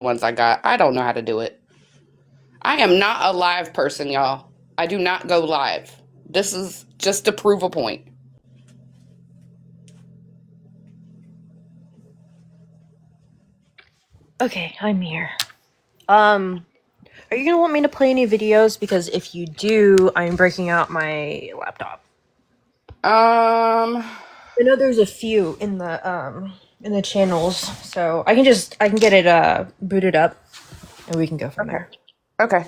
ones I got. I don't know how to do it. I am not a live person, y'all. I do not go live. This is just to prove a point. Okay, I'm here. Um, are you gonna want me to play any videos? Because if you do, I'm breaking out my laptop. Um, I know there's a few in the channels, so I can get it booted up and we can go from okay. there. Okay.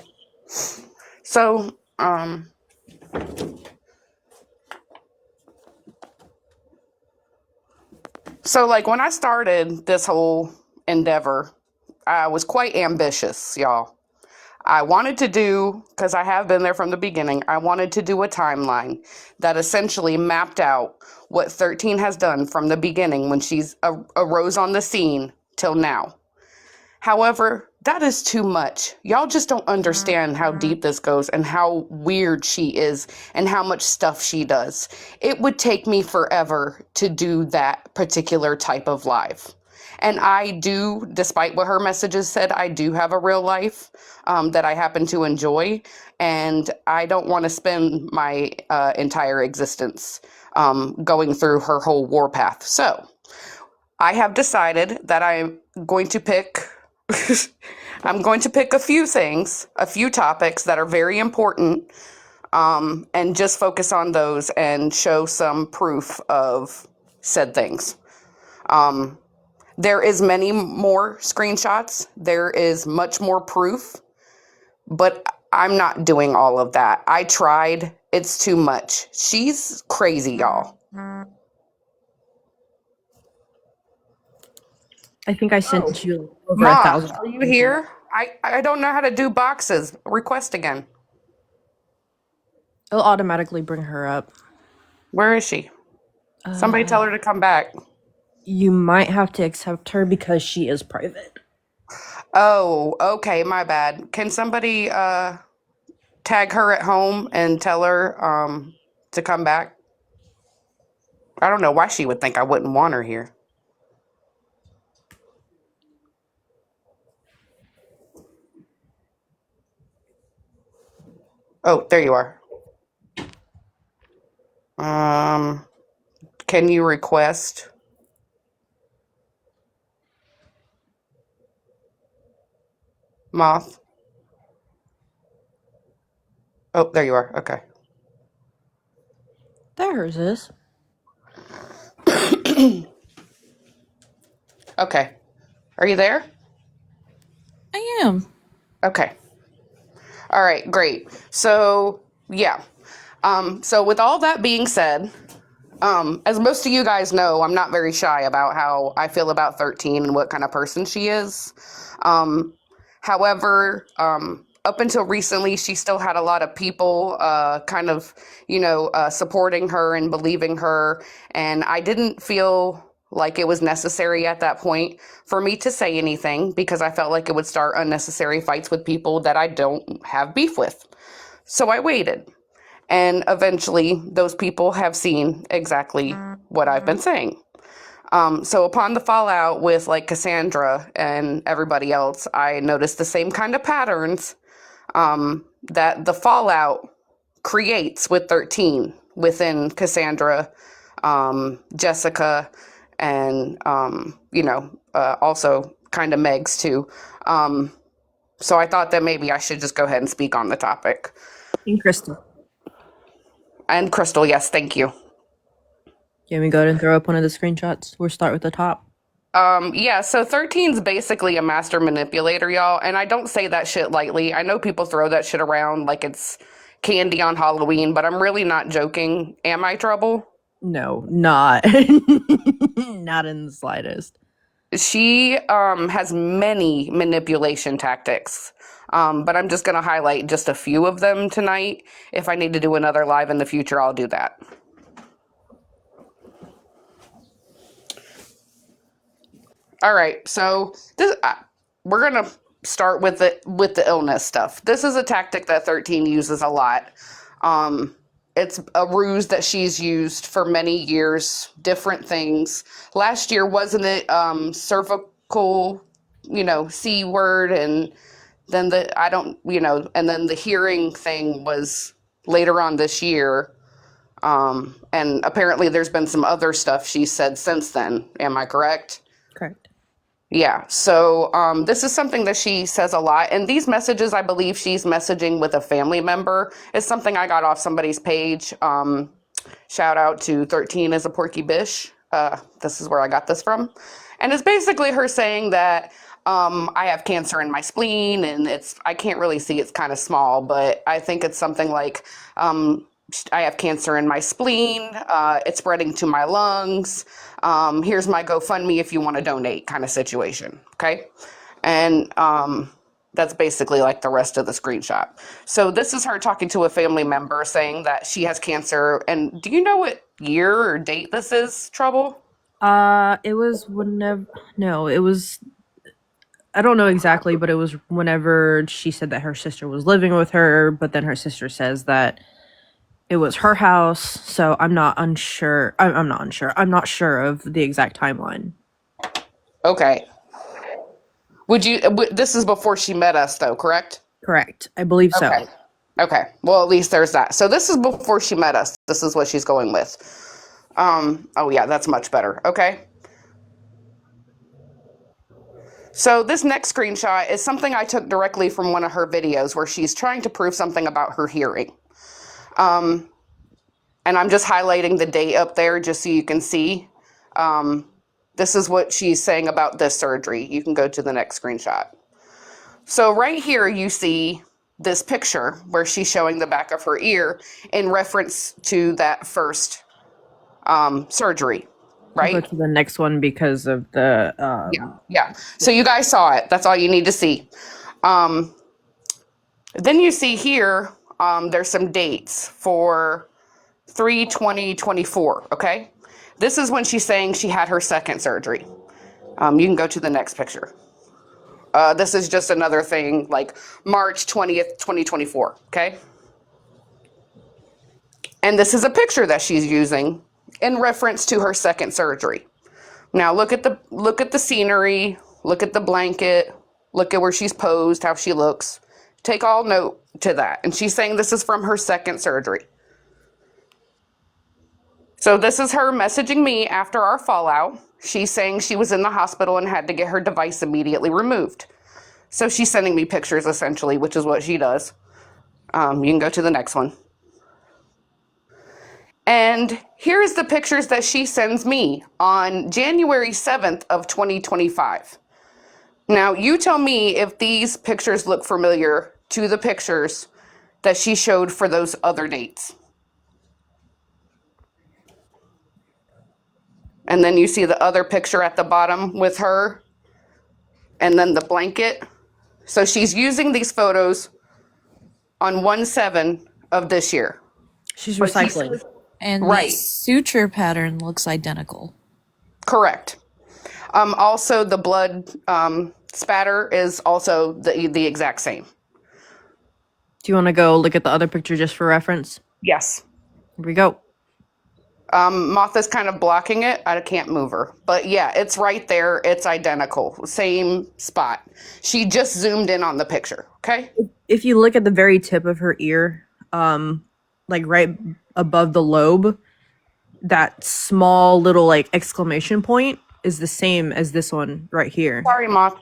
So, like when I started this whole endeavor, I was quite ambitious, y'all. I wanted to do, because I have been there from the beginning, I wanted to do a timeline that essentially mapped out what 13 has done from the beginning when she's arose on the scene till now. However, that is too much. Y'all just don't understand how deep this goes and how weird she is and how much stuff she does. It would take me forever to do that particular type of live. And I do, despite what her messages said, I do have a real life that I happen to enjoy. And I don't want to spend my entire existence going through her whole warpath. So I have decided that I'm going to pick. I'm going to pick a few things, a few topics that are very important, and just focus on those and show some proof of said things. Um, there is many more screenshots. There is much more proof, but I'm not doing all of that. I tried. It's too much. She's crazy, y'all. I think I Oh, sent you over a Moth, thousand are you screenshots. here? I don't know how to do boxes. Request again. It'll automatically bring her up. Where is she? Somebody Uh, tell her to come back. you might have to accept her because she is private. Oh, okay, my bad. Can somebody tag her at home and tell her to come back? I don't know why she would think I wouldn't want her here. Oh, there you are. Um, can you request Moth? Oh, there you are. Okay. There hers is. Okay. Are you there? I am. Okay. All right, great. So, yeah. So with all that being said, as most of you guys know, I'm not very shy about how I feel about 13 and what kind of person she is. Um, However, up until recently, she still had a lot of people kind of, supporting her and believing her. And I didn't feel like it was necessary at that point for me to say anything because I felt like it would start unnecessary fights with people that I don't have beef with. So I waited. And eventually, those people have seen exactly what I've been saying. So upon the fallout with like Cassandra and everybody else, I noticed the same kind of patterns that the fallout creates with 13 within Cassandra, Jessica, and, also kind of Meg's too. Um, so I thought that maybe I should just go ahead and speak on the topic. And Crystal. And Crystal, yes, thank you. Can we go ahead and throw up one of the screenshots? We'll start with the top. Yeah, so 13's basically a master manipulator, y'all, and I don't say that shit lightly. I know people throw that shit around like it's candy on Halloween, but I'm really not joking. Am I trouble? No, not. Not in the slightest. She has many manipulation tactics. But I'm just going to highlight just a few of them tonight. If I need to do another live in the future, I'll do that. All right, so we're gonna start with the illness stuff. This is a tactic that 13 uses a lot. Um, it's a ruse that she's used for many years, different things. Last year, wasn't it cervical? C word, and then I don't, and then the hearing thing was later on this year. And apparently there's been some other stuff she said since then. Am I correct? Correct. Yeah. So this is something that she says a lot. And these messages, I believe she's messaging with a family member. It's something I got off somebody's page. Shout out to 13 is a Porky Bish. This is where I got this from. And it's basically her saying that I have cancer in my spleen, and I can't really see, it's kind of small, but I think it's something like I have cancer in my spleen. It's spreading to my lungs. Here's my GoFundMe if you want to donate, kind of situation. Okay. And that's basically like the rest of the screenshot. So this is her talking to a family member saying that she has cancer. And do you know what year or date this is, Trouble? It was whenever. No, it was. I don't know exactly, but it was whenever she said that her sister was living with her, but then her sister says that it was her house. So I'm not unsure. I'm not unsure. I'm not sure of the exact timeline. Okay. This is before she met us though, correct? Correct. I believe so. Okay. Okay. Well, at least there's that. So this is before she met us. This is what she's going with. Oh yeah, that's much better. Okay. So this next screenshot is something I took directly from one of her videos where she's trying to prove something about her hearing. And I'm just highlighting the date up there just so you can see. This is what she's saying about this surgery. You can go to the next screenshot. So right here you see this picture where she's showing the back of her ear in reference to that first surgery, I'll go right? to the next one because of the. Yeah. So you guys saw it. That's all you need to see. Then you see here, there's some dates for 3/20/24. Okay. This is when she's saying she had her second surgery. You can go to the next picture. This is just another thing, like March 20th, 2024. Okay. And this is a picture that she's using in reference to her second surgery. Now look at the scenery, look at the blanket, look at where she's posed, how she looks. Take all note to that. And she's saying this is from her second surgery. So this is her messaging me after our fallout. She's saying she was in the hospital and had to get her device immediately removed. So she's sending me pictures essentially, which is what she does. You can go to the next one. And here's the pictures that she sends me on January 7th of 2025. Now, you tell me if these pictures look familiar to the pictures that she showed for those other dates. And then you see the other picture at the bottom with her, and then the blanket. So she's using these photos on 1/7 of this year. She's recycling. And Right. the suture pattern looks identical. Correct. Also, the blood spatter is also the exact same. Do you want to go look at the other picture just for reference? Yes. Here we go. Martha's kind of blocking it. I can't move her. But yeah, it's right there. It's identical. Same spot. She just zoomed in on the picture. Okay? If you look at the very tip of her ear, like right above the lobe, that small little like exclamation point is the same as this one right here. Sorry, Moth.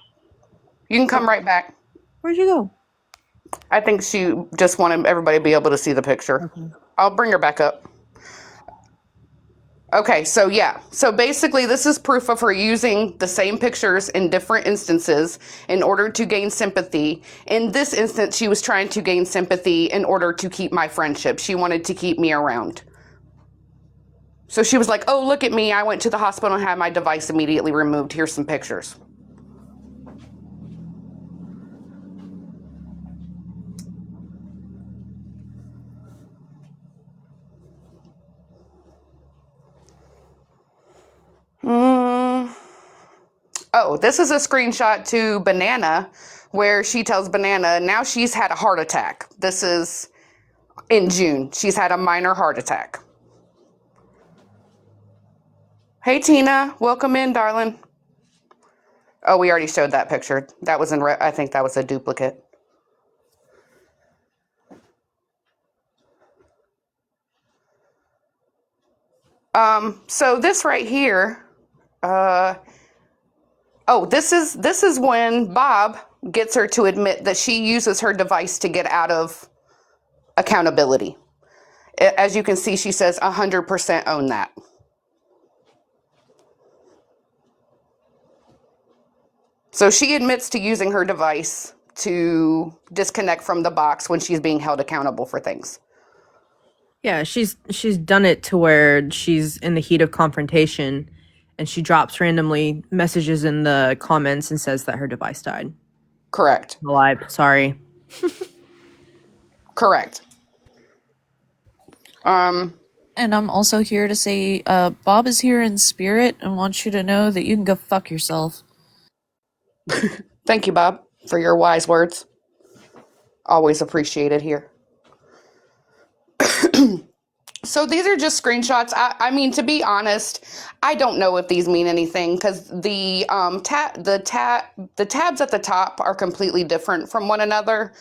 You can come right back. Where'd you go? I think she just wanted everybody to be able to see the picture. Okay. I'll bring her back up. Okay, so yeah. So basically, this is proof of her using the same pictures in different instances in order to gain sympathy. In this instance, she was trying to gain sympathy in order to keep my friendship. She wanted to keep me around. So she was like, oh, look at me. I went to the hospital and had my device immediately removed. Here's some pictures. Oh, this is a screenshot to Banana where she tells Banana now she's had a heart attack. This is in June. She's had a minor heart attack. Hey, Tina. Welcome in, darling. Oh, we already showed that picture. That was I think that was a duplicate. So this right here, uh, oh, this is when Bob gets her to admit that she uses her device to get out of accountability. As you can see, she says 100% own that. So she admits to using her device to disconnect from the box when she's being held accountable for things. Yeah, she's done it to where she's in the heat of confrontation and she drops randomly messages in the comments and says that her device died. Correct. Alive, sorry. Correct. And I'm also here to say, Bob is here in spirit and wants you to know that you can go fuck yourself. Thank you, Bob, for your wise words. Always appreciated here. So these are just screenshots. I mean, to be honest, I don't know if these mean anything because the tabs at the top are completely different from one another.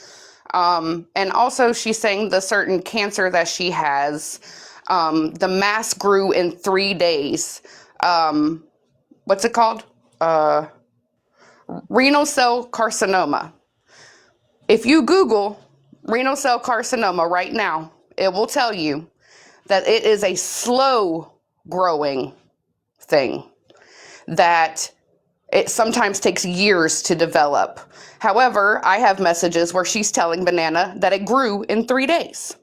And also, she's saying the certain cancer that she has, the mass grew in 3 days. What's it called? Renal cell carcinoma. If you Google renal cell carcinoma right now, it will tell you that it is a slow growing thing, that it sometimes takes years to develop. However, I have messages where she's telling Banana that it grew in 3 days.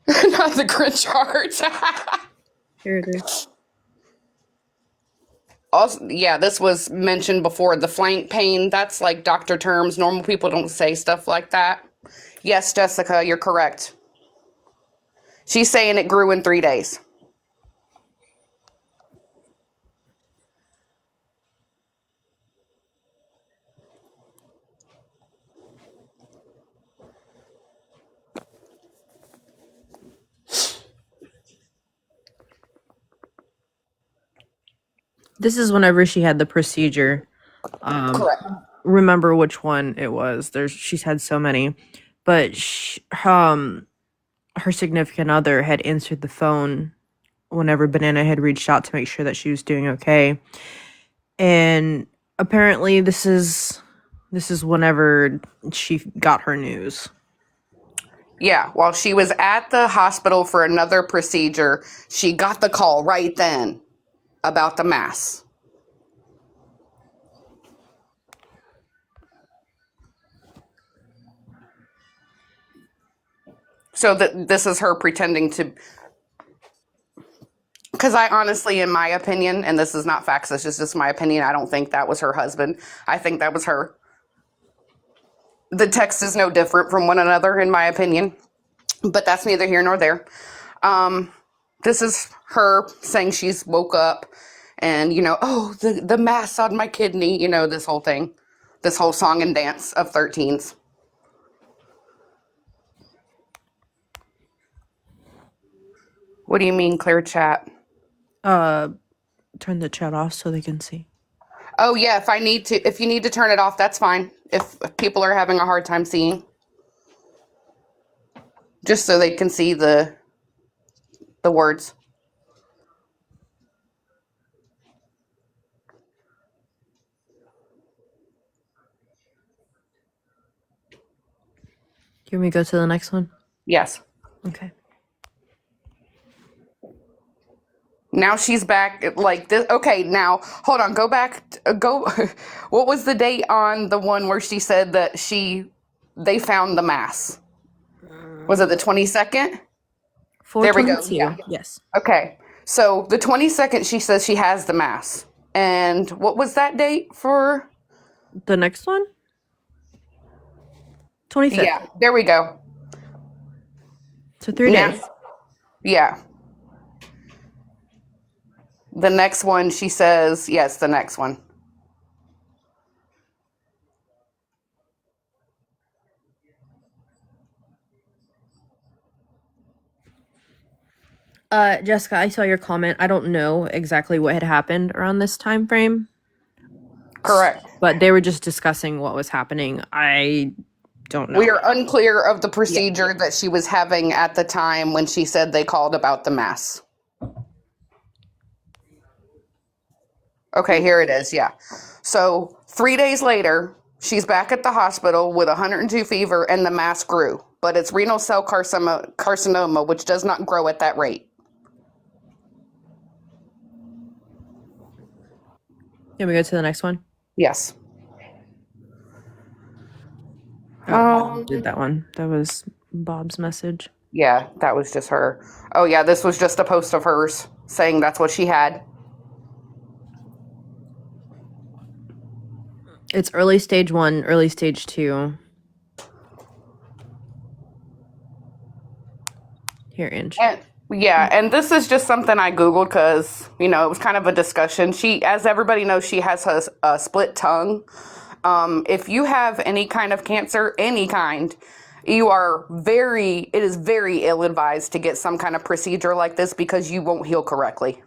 Not the Grinch heart. Here it is. Also, yeah, this was mentioned before. The flank pain, that's like doctor terms. Normal people don't say stuff like that. Yes, Jessica, you're correct. She's saying it grew in 3 days. This is whenever she had the procedure. Correct. Remember which one it was. She's had so many, but her significant other had answered the phone whenever Banana had reached out to make sure that she was doing okay. And apparently this is whenever she got her news. Yeah, while she was at the hospital for another procedure, she got the call right then about the mass. So that this is her pretending to, because I honestly, in my opinion, and this is not facts, this is just my opinion, I don't think that was her husband. I think that was her. The text is no different from one another, in my opinion, but that's neither here nor there. This is her saying she's woke up and, oh, the mass on my kidney, this whole thing, this whole song and dance of 13s. What do you mean, clear chat? Turn the chat off so they can see. Oh, yeah, if you need to turn it off, that's fine. If people are having a hard time seeing. Just so they can see the words. Can we go to the next one? Yes. Okay. Now she's back like this. Okay, now hold on. Go back. Go. What was the date on the one where she said that they found the mass? Was it the 22nd? There we go. 422. Yeah. Yes. Okay. So the 22nd, she says she has the mass. And what was that date for? The next one? 25th. Yeah. There we go. So 3 Now, days. yeah. The next one, she says, yes, the next one. Jessica, I saw your comment. I don't know exactly what had happened around this time frame, Correct. but they were just discussing what was happening. I don't We know. are unclear of the Yeah. procedure that she was having at the time when she said they called about the mass. Okay, here it is. Yeah. So 3 days later, she's back at the hospital with 102 fever and the mass grew, but it's renal cell carcinoma, which does not grow at that rate. Can we go to the next one? Yes. Oh, did that one. That was Bob's message. Yeah, that was just her. Oh, yeah, this was just a post of hers saying that's what she had. It's early stage 1, early stage 2. Here, Ange. And yeah, and this is just something I Googled because, it was kind of a discussion. She, as everybody knows, she has a split tongue. If you have any kind of cancer, any kind, it is very ill advised to get some kind of procedure like this because you won't heal correctly.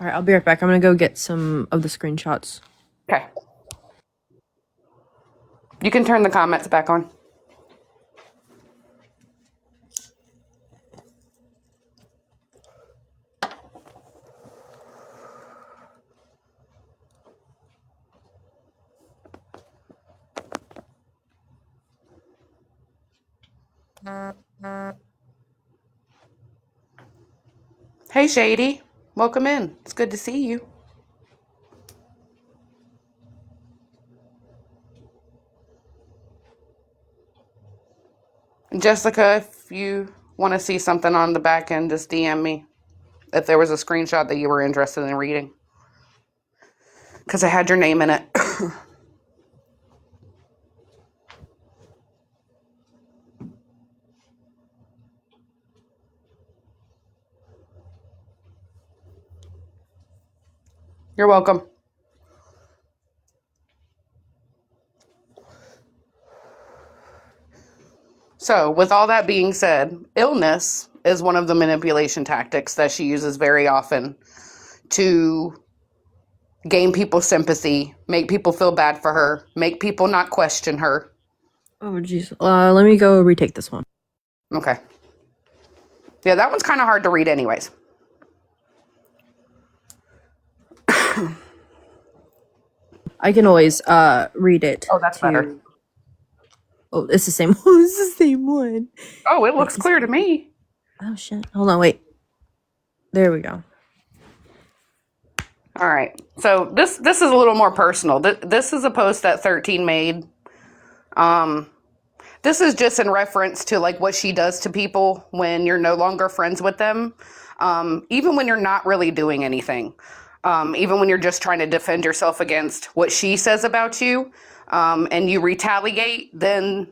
All right, I'll be right back. I'm going to go get some of the screenshots. Okay. You can turn the comments back on. Hey, Shady. Welcome in. It's good to see you. Jessica, if you want to see something on the back end, just DM me if there was a screenshot that you were interested in reading. Because I had your name in it. You're welcome. So, with all that being said, illness is one of the manipulation tactics that she uses very often to gain people's sympathy, make people feel bad for her, make people not question her. Oh, jeez. Let me go retake this one. Okay. Yeah, that one's kind of hard to read anyways. I can always read it. Oh, that's better. Oh, it's the same. It's the same one. Oh, it looks clear to me. Oh shit! Hold on, wait. There we go. All right. So this is a little more personal. This is a post that 13 made. This is just in reference to like what she does to people when you're no longer friends with them, even when you're not really doing anything, even when you're just trying to defend yourself against what she says about you, and you retaliate, then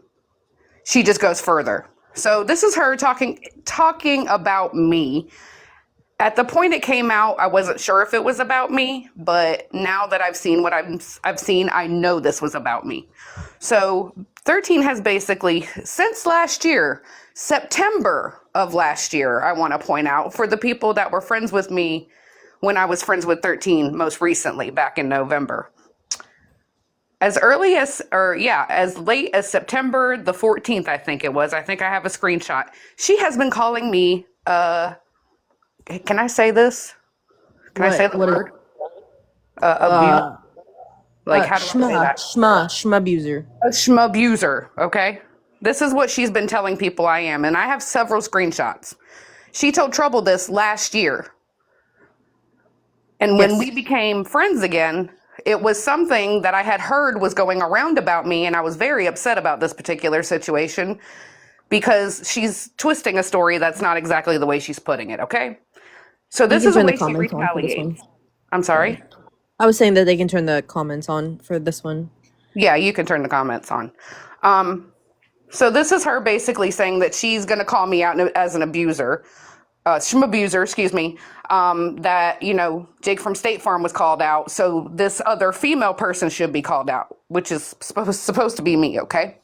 she just goes further. So this is her talking about me. At the point it came out, I wasn't sure if it was about me, but now that I've seen what I've seen, I know this was about me. So 13 has basically, since last year, September of last year, I want to point out, for the people that were friends with me when I was friends with 13 most recently, back in November. As late as September the 14th, I think it was. I think I have a screenshot. She has been calling me, can I say this? Can I say the word? Abuse? Like, how do I say that? Schmabuser. A schmabuser, okay? This is what she's been telling people I am, and I have several screenshots. She told Trouble this last year. And when we became friends again, it was something that I had heard was going around about me, and I was very upset about this particular situation because she's twisting a story that's not exactly the way she's putting it, okay? So this is the way she retaliates. I'm sorry? I was saying that they can turn the comments on for this one. Yeah, you can turn the comments on. So this is her basically saying that she's going to call me out as an abuser. Schmabuser, excuse me, that, Jake from State Farm was called out, so this other female person should be called out, which is supposed to be me, okay?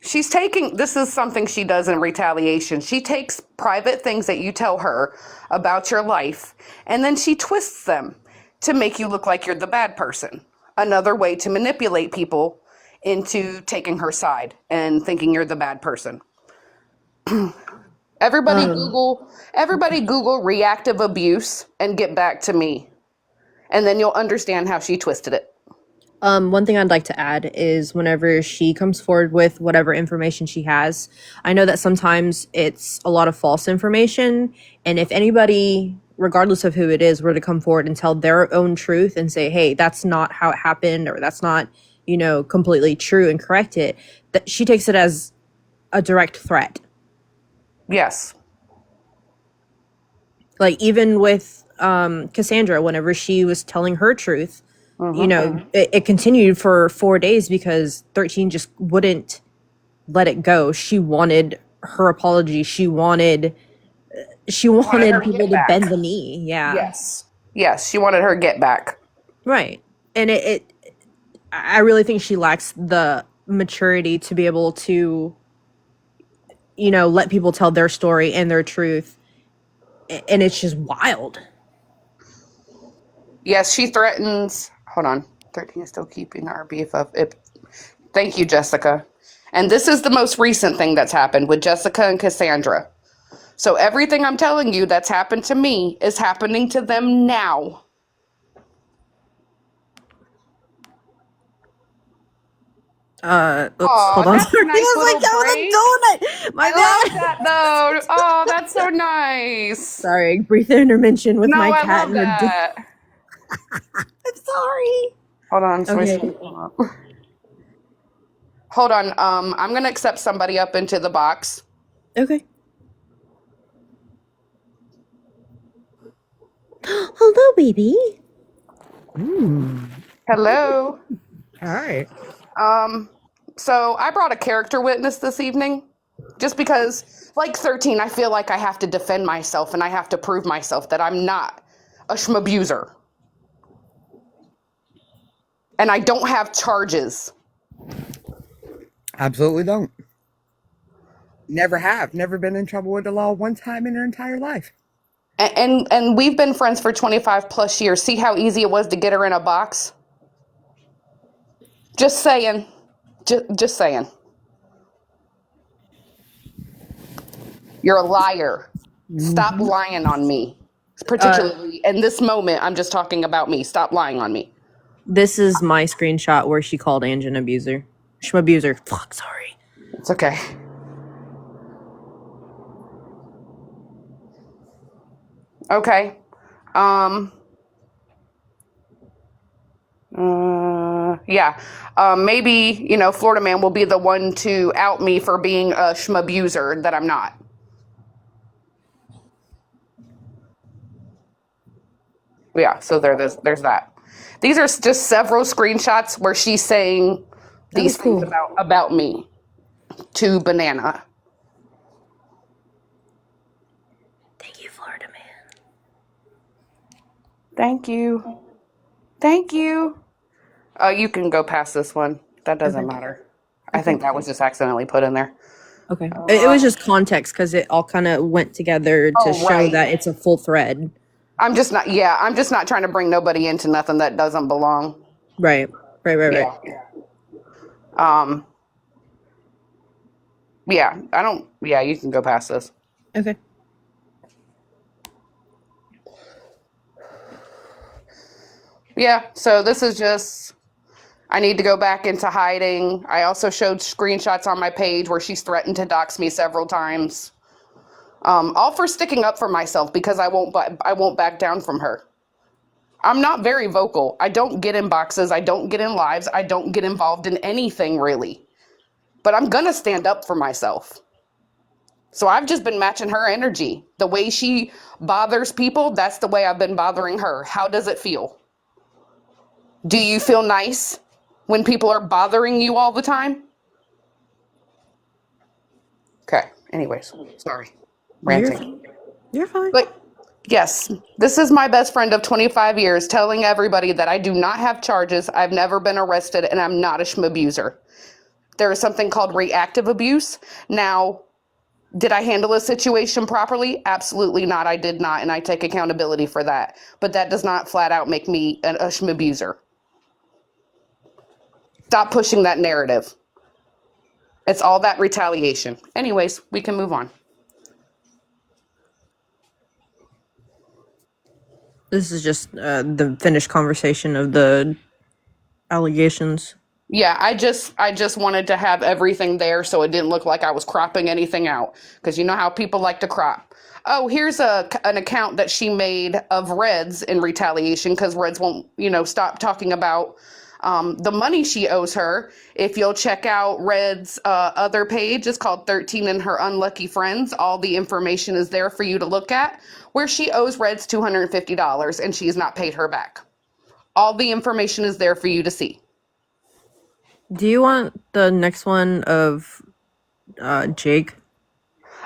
She's taking, this is something she does in retaliation. She takes private things that you tell her about your life, and then she twists them to make you look like you're the bad person. Another way to manipulate people into taking her side and thinking you're the bad person. Um, Everybody Google reactive abuse and get back to me. And then you'll understand how she twisted it. One thing I'd like to add is whenever she comes forward with whatever information she has, I know that sometimes it's a lot of false information. And if anybody, regardless of who it is, were to come forward and tell their own truth and say, hey, that's not how it happened, or that's not, completely true, and correct it, that she takes it as a direct threat. Yes. Like even with Cassandra, whenever she was telling her truth, it continued for 4 days because 13 just wouldn't let it go. She wanted her apology. She wanted Wanted her to people get to bend back. the knee. Yeah. Yes. Yes, she wanted her get back. Right. And I really think she lacks the maturity to be able to, let people tell their story and their truth. And it's just wild. Yes, she threatens. Hold on. 13 is still keeping our beef up. Thank you, Jessica. And this is the most recent thing that's happened with Jessica and Cassandra. So everything I'm telling you that's happened to me is happening to them now. Oops, Aw, hold on. that's a Sorry. nice I was little like, that break. was a donut. My I love bad. that though. Oh, that's so nice. Sorry, brief intervention with No, my I cat love and her. that. I'm sorry. Hold on, so Okay. hold on. I'm gonna accept somebody up into the box. Okay. Hello, baby. Hello. All right. So I brought a character witness this evening, just because, like 13, I feel like I have to defend myself and I have to prove myself that I'm not a schmabuser. And I don't have charges. Absolutely don't. Never have. Never been in trouble with the law one time in her entire life. And we've been friends for 25 plus years. See how easy it was to get her in a box? Just saying. Just saying. You're a liar. Stop lying on me. Particularly in this moment, I'm just talking about me. Stop lying on me. This is my screenshot where she called Ange an abuser. Schmabuser. Fuck, sorry. It's okay. Okay. Um, yeah. Maybe, Florida Man will be the one to out me for being a schmabuser that I'm not. Yeah, so there's that. These are just several screenshots where she's saying That was these things cool. about me to Banana. Thank you, Florida man. Thank you. Thank you. You can go past this one. That doesn't Okay. matter. I think that was just accidentally put in there. Okay. It was just context because it all kind of went together to Oh, show right. that it's a full thread. I'm just not trying to bring nobody into nothing that doesn't belong. Right. Right. Yeah. Um, yeah, you can go past this. Okay. Yeah, so this is just, I need to go back into hiding. I also showed screenshots on my page where she's threatened to dox me several times. All for sticking up for myself because I won't back down from her. I'm not very vocal. I don't get in boxes. I don't get in lives. I don't get involved in anything really. But I'm gonna stand up for myself. So I've just been matching her energy. The way she bothers people, that's the way I've been bothering her. How does it feel? Do you feel nice when people are bothering you all the time? Okay. Anyways, sorry. Ranting. You're fine. But yes, this is my best friend of 25 years telling everybody that I do not have charges. I've never been arrested and I'm not a schmabuser. There is something called reactive abuse. Now, did I handle a situation properly? Absolutely not. I did not, and I take accountability for that. But that does not flat out make me a schmabuser. Stop pushing that narrative. It's all that retaliation. Anyways, we can move on. This is just the finished conversation of the allegations. Yeah, I just wanted to have everything there so it didn't look like I was cropping anything out, because you know how people like to crop. Oh, here's an account that she made of Reds in retaliation because Reds won't, stop talking about the money she owes her. If you'll check out Red's other page, it's called 13 and Her Unlucky Friends. All the information is there for you to look at, where she owes Reds $250 and she's not paid her back. All the information is there for you to see. Do you want the next one of Jake?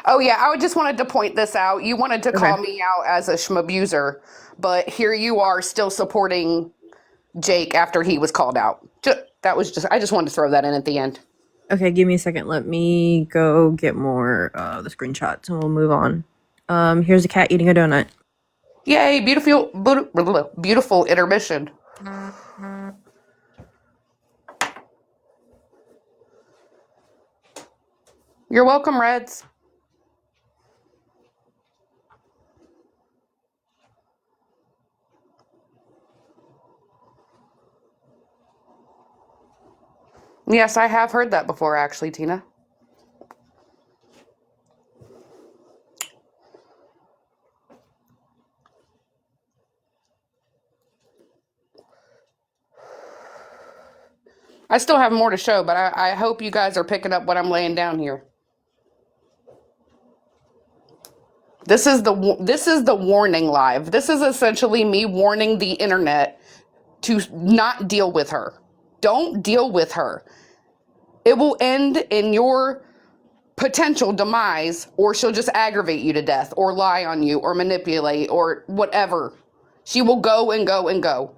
Oh yeah, I just wanted to point this out. You wanted to call Okay. me out as a schmabuser, but here you are still supporting Jake after he was called out. I just wanted to throw that in at the end. Okay, give me a second. Let me go get more the screenshots and we'll move on. Here's a cat eating a donut. Yay, beautiful intermission. You're welcome, Reds. Yes, I have heard that before, actually, Tina. I still have more to show, but I hope you guys are picking up what I'm laying down here. This is the warning live. This is essentially me warning the internet to not deal with her. Don't deal with her. It will end in your potential demise, or she'll just aggravate you to death, or lie on you, or manipulate, or whatever. She will go and go and go.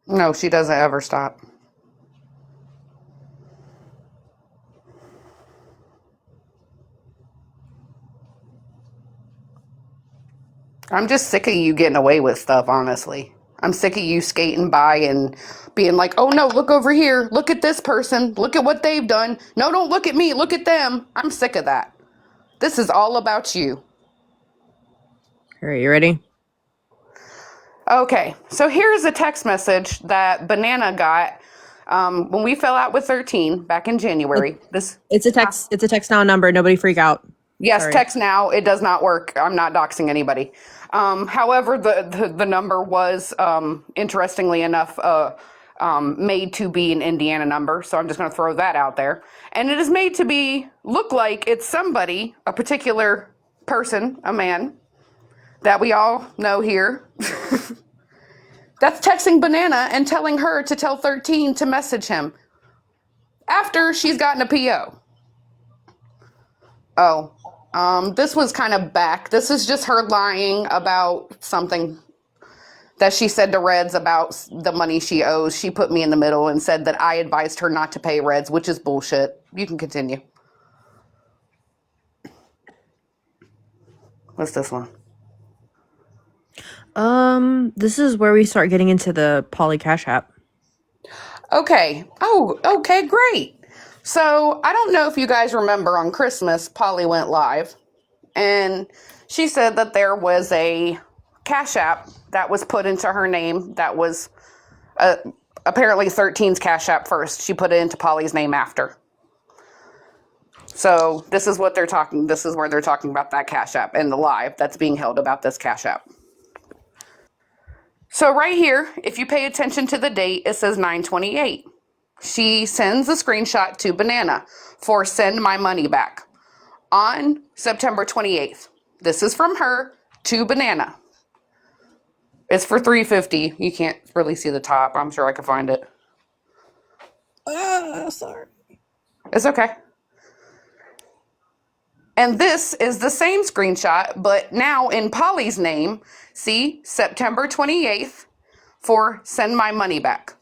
No, she doesn't ever stop. I'm just sick of you getting away with stuff, honestly. I'm sick of you skating by and being like, oh no, look over here. Look at this person. Look at what they've done. No, don't look at me. Look at them. I'm sick of that. This is all about you. All right, you ready? Okay, so here's a text message that Banana got when we fell out with 13 back in January. It's a text. It's a text now number. Nobody freak out. Yes, Sorry. text now. It does not work. I'm not doxing anybody. However, the number was, interestingly enough, made to be an Indiana number. So I'm just going to throw that out there. And it is made to look like it's somebody, a particular person, a man, that we all know here. That's texting Banana and telling her to tell 13 to message him after she's gotten a PO. Oh, this was kind of back. This is just her lying about something that she said to Reds about the money she owes. She put me in the middle and said that I advised her not to pay Reds, which is bullshit. You can continue. What's this one? This is where we start getting into the Poly Cash App. Okay. Oh, okay, great. So I don't know if you guys remember on Christmas, Polly went live and she said that there was a Cash App that was put into her name that was apparently 13's Cash App first. She put it into Polly's name after. So this is what they're talking. This is where they're talking about that Cash App and the lie that's being held about this Cash App. So right here, if you pay attention to the date, it says 9/28. She sends a screenshot to Banana for send my money back on September 28th. This is from her to Banana. It's for $3.50. You can't really see the top. I'm sure I can find it. Sorry. It's okay. And this is the same screenshot, but now in Polly's name. See, September 28th for send my money back.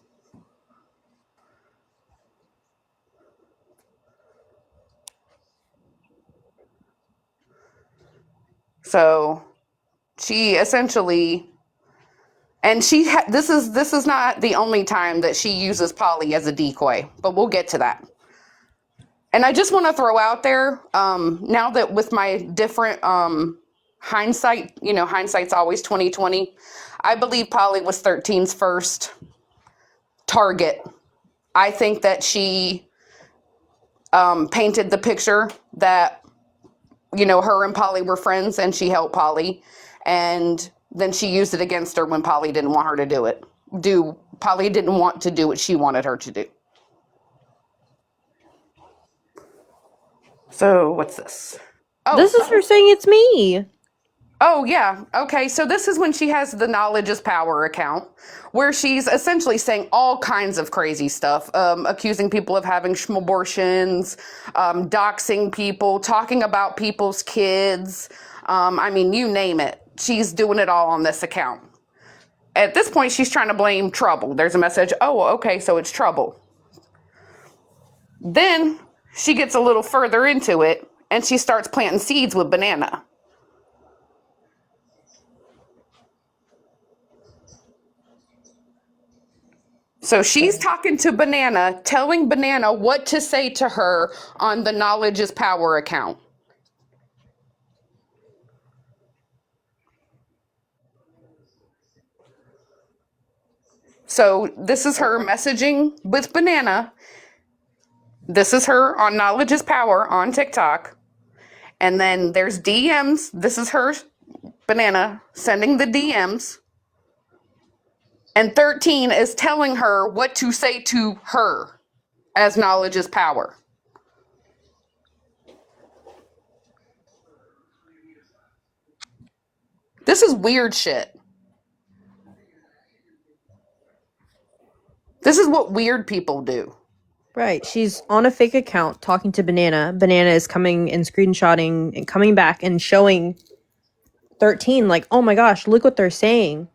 So she essentially, and this is not the only time that she uses Polly as a decoy, but we'll get to that. And I just want to throw out there, now that with my different hindsight, hindsight's always 2020. I believe Polly was 13's first target. I think that she painted the picture that, her and Polly were friends and she helped Polly. And then she used it against her when Polly didn't want her to do it. Polly didn't want to do what she wanted her to do. So what's this? Oh, This is her saying it's me. Oh, yeah. Okay. So this is when she has the Knowledge is Power account, where she's essentially saying all kinds of crazy stuff, accusing people of having abortions, doxing people, talking about people's kids. You name it. She's doing it all on this account. At this point, she's trying to blame Trouble. There's a message. Oh, okay. So it's Trouble. Then she gets a little further into it and she starts planting seeds with Banana. So she's talking to Banana, telling Banana what to say to her on the Knowledge is Power account. So this is her messaging with Banana. This is her on Knowledge is Power on TikTok. And then there's DMs. This is her, Banana, sending the DMs. And 13 is telling her what to say to her as Knowledge is Power. This is weird shit. This is what weird people do. Right. She's on a fake account talking to Banana. Banana is coming and screenshotting and coming back and showing 13 like, oh my gosh, look what they're saying.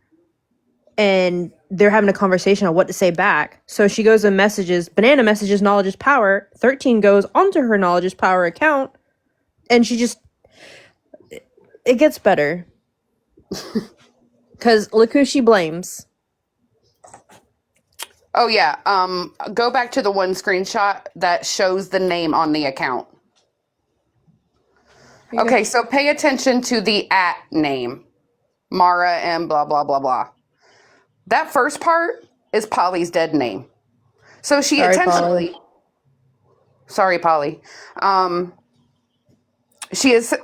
And they're having a conversation on what to say back. So she goes and messages, Banana messages Knowledge is Power. 13 goes onto her Knowledge is Power account. And she just, it gets better. Because look who she blames. Oh, yeah. Go back to the one screenshot that shows the name on the account. Okay, so pay attention to the @ name. Mara and blah, blah, blah, blah. That first part is Polly's dead name. So she intentionally... Sorry, Polly. She is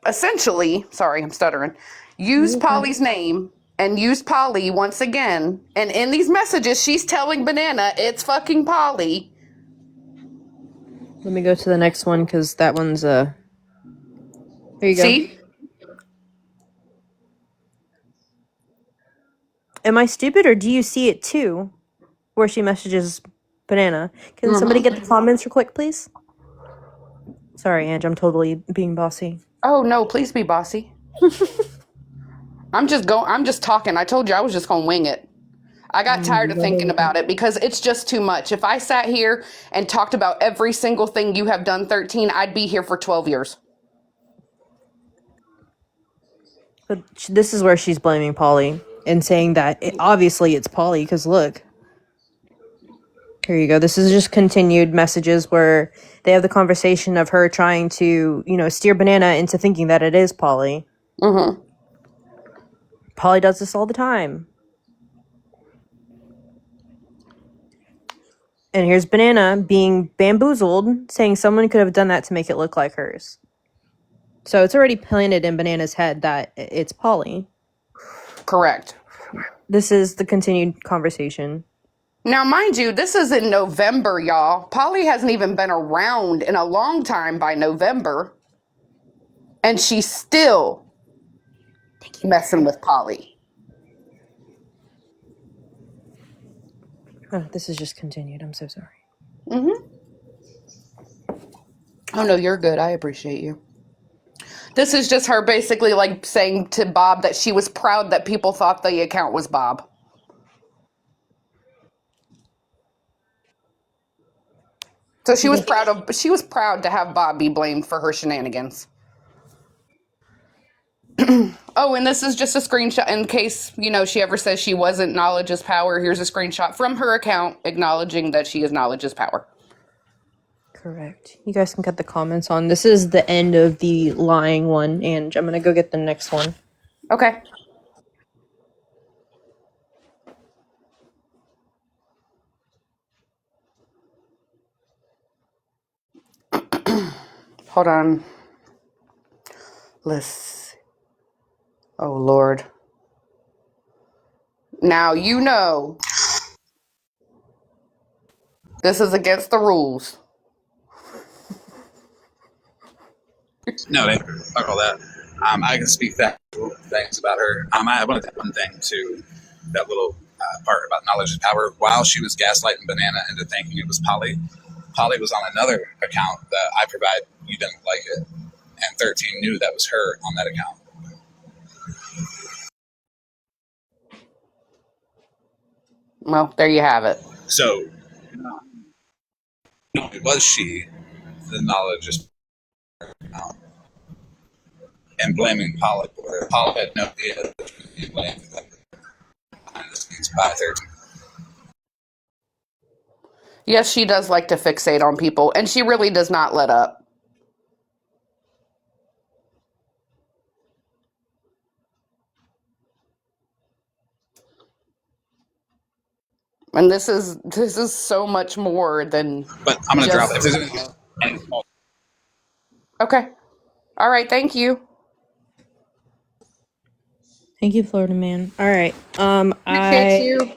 essentially... Sorry, I'm stuttering. Used Polly's name... and used Polly once again. And in these messages, she's telling Banana it's fucking Polly. Let me go to the next one because that one's Here you go. See? Am I stupid or do you see it too? Where she messages Banana. Can somebody get the comments real quick, please? Sorry, Ange, I'm totally being bossy. Oh no, please be bossy. I'm just talking. I told you I was just gonna wing it. I got tired of thinking about it because it's just too much. If I sat here and talked about every single thing you have done, 13, I'd be here for 12 years. But this is where she's blaming Polly and saying that obviously it's Polly because look. Here you go. This is just continued messages where they have the conversation of her trying to, steer Banana into thinking that it is Polly. Mm-hmm. Polly does this all the time. And here's Banana being bamboozled, saying someone could have done that to make it look like hers. So it's already planted in Banana's head that it's Polly. Correct. This is the continued conversation. Now, mind you, this is in November, y'all. Polly hasn't even been around in a long time by November. And she's still messing with Polly. Oh, this is just continued. I'm so sorry. Mm-hmm. Oh, no, you're good. I appreciate you. This is just her basically like saying to Bob that she was proud that people thought the account was Bob. So she was proud to have Bob be blamed for her shenanigans. Oh, and this is just a screenshot in case, she ever says she wasn't knowledge is power. Here's a screenshot from her account acknowledging that she is knowledge is power. Correct. You guys can cut the comments on. This is the end of the lying one, and I'm gonna go get the next one. Okay. Hold on. Let's. Oh, Lord. Now, this is against the rules. No, fuck all that. I can speak that things about her. I wanted that one thing too, that little part about knowledge is power. While she was gaslighting Banana into thinking it was Polly, Polly was on another account that I provide. You didn't like it, and 13 knew that was her on that account. Well, there you have it. So it was she. The knowledge is and blaming Polly for it. Polly had no idea that she was being blamed behind the scenes by 13. Yes, she does like to fixate on people, and she really does not let up. And this is so much more than. But I'm going to drop it. If there's any small. Okay. All right. Thank you. Thank you, Florida man. All right. Appreciate you.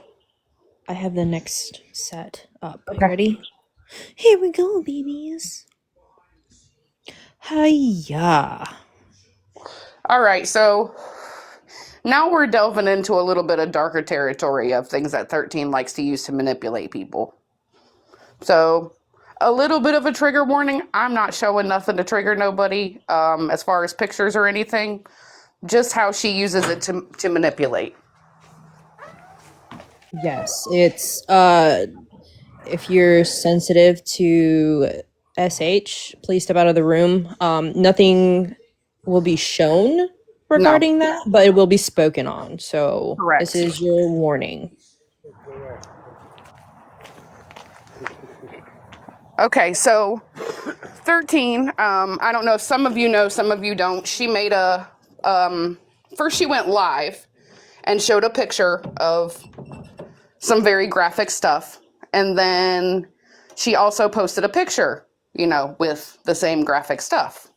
I have the next set up. Okay. Ready? Here we go, babies. Hiya. All right. So now we're delving into a little bit of darker territory of things that 13 likes to use to manipulate people. So a little bit of a trigger warning. I'm not showing nothing to trigger nobody as far as pictures or anything. Just how she uses it to manipulate. Yes, it's if you're sensitive to SH, please step out of the room. Nothing will be shown No. regarding that, but it will be spoken on. So Correct. this is your warning. Okay, so 13, I don't know if some of you know, some of you don't. She made first she went live and showed a picture of some very graphic stuff. And then she also posted a picture, with the same graphic stuff.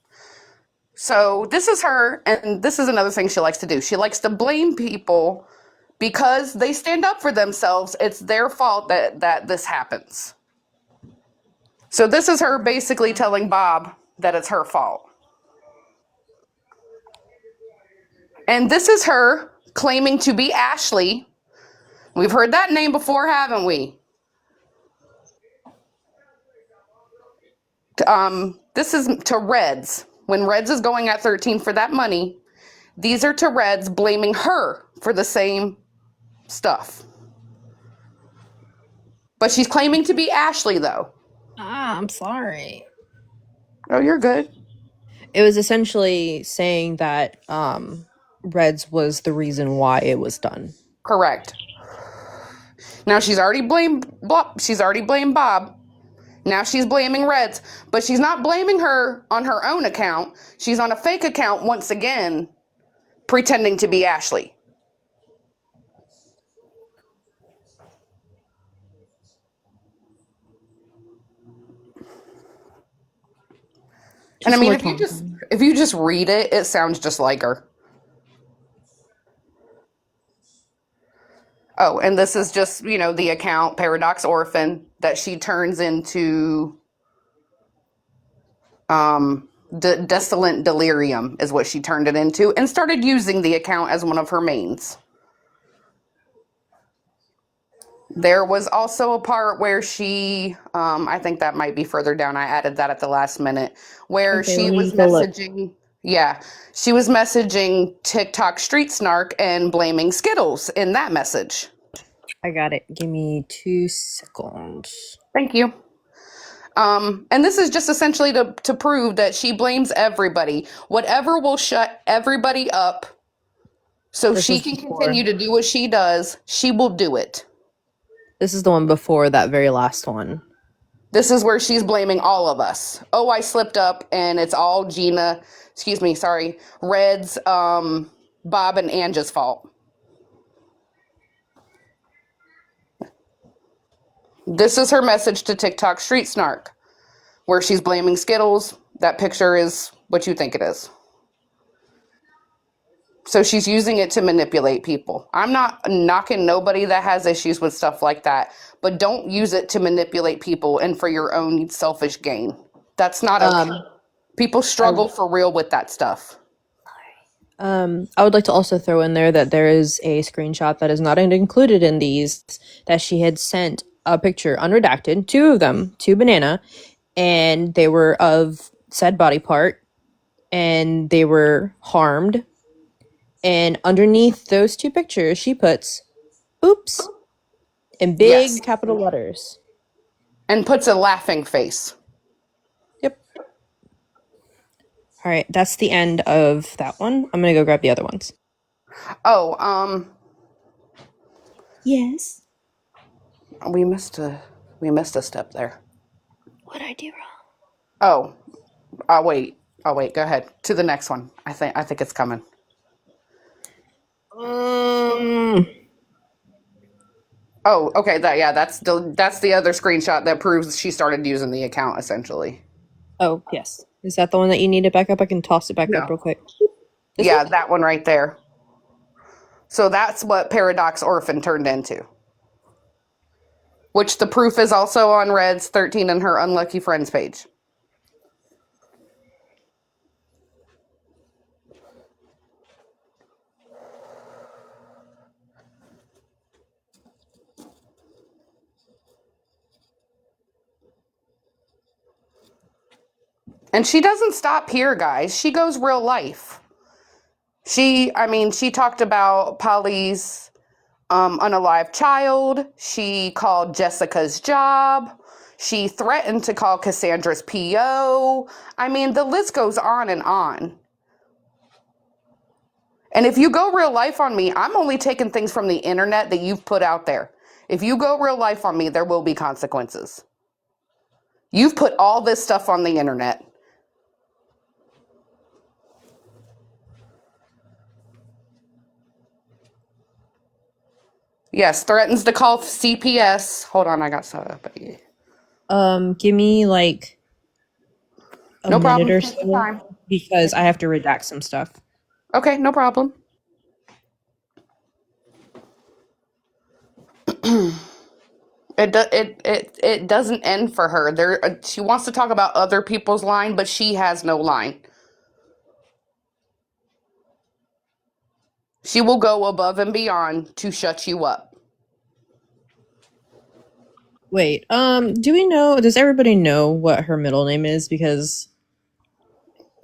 So this is her, and this is another thing she likes to do. She likes to blame people because they stand up for themselves. It's their fault that this happens. So this is her basically telling Bob that it's her fault. And this is her claiming to be Ashley. We've heard that name before, haven't we? This is to Reds. When Reds is going at 13 for that money, these are to Reds blaming her for the same stuff. But she's claiming to be Ashley, though. I'm sorry. Oh, you're good. It was essentially saying that Reds was the reason why it was done. Correct. Now she's already blamed Bob. Now she's blaming Reds, but she's not blaming her on her own account. She's on a fake account once again, pretending to be Ashley. And I Just mean, more taunting. if you just read it, it sounds just like her. Oh, and this is just, the account Paradox Orphan that she turns into Desolate Delirium is what she turned it into and started using the account as one of her mains. There was also a part where she, I think that might be further down. I added that at the last minute, where Okay, let she me was go look. messaging, yeah, she was messaging TikTok Street Snark and blaming Skittles in that message. I got it. Give me 2 seconds. Thank you. And this is just essentially to prove that she blames everybody. Whatever will shut everybody up so This she was can before. continue to do what she does, she will do it. This is the one before that very last one. This is where she's blaming all of us. Oh, I slipped up and it's all Red's, Bob and Anja's fault. This is her message to TikTok Street Snark, where she's blaming Skittles. That picture is what you think it is. So she's using it to manipulate people. I'm not knocking nobody that has issues with stuff like that, but don't use it to manipulate people and for your own selfish gain. That's not okay. Um, People I struggle for real with that stuff. I would like to also throw in there that there is a screenshot that is not included in these that she had sent a picture unredacted, two of them, to Banana, and they were of said body part, and they were harmed. And underneath those two pictures, she puts "oops" in Yes. big capital letters. And puts a laughing face. Yep. All right, that's the end of that one. I'm gonna go grab the other ones. Oh, Yes. we missed a step there. What I do wrong? Oh, I'll wait. I'll wait. Go ahead to the next one. I think it's coming. Um. Oh, okay. That's the other screenshot that proves she started using the account essentially. Oh, yes. Is that the one that you need to back up? I can toss it back up No. real quick. This one? Yeah, that one right there. So that's what Paradox Orphan turned into. Which the proof is also on Red's 13 and her Unlucky Friends page. And she doesn't stop here, guys. She goes real life. She talked about Polly's unalive child. She called Jessica's job. She threatened to call Cassandra's PO. I mean, the list goes on and on. And if you go real life on me, I'm only taking things from the internet that you've put out there. If you go real life on me, there will be consequences. You've put all this stuff on the internet. Yes, threatens to call CPS. Hold on, I got set up. Give me like a No minute problem. or Take your so time. because I have to redact some stuff. Okay, no problem. It doesn't end for her. She wants to talk about other people's line, but she has no line. She will go above and beyond to shut you up. Wait, do we know, does everybody know what her middle name is? Because,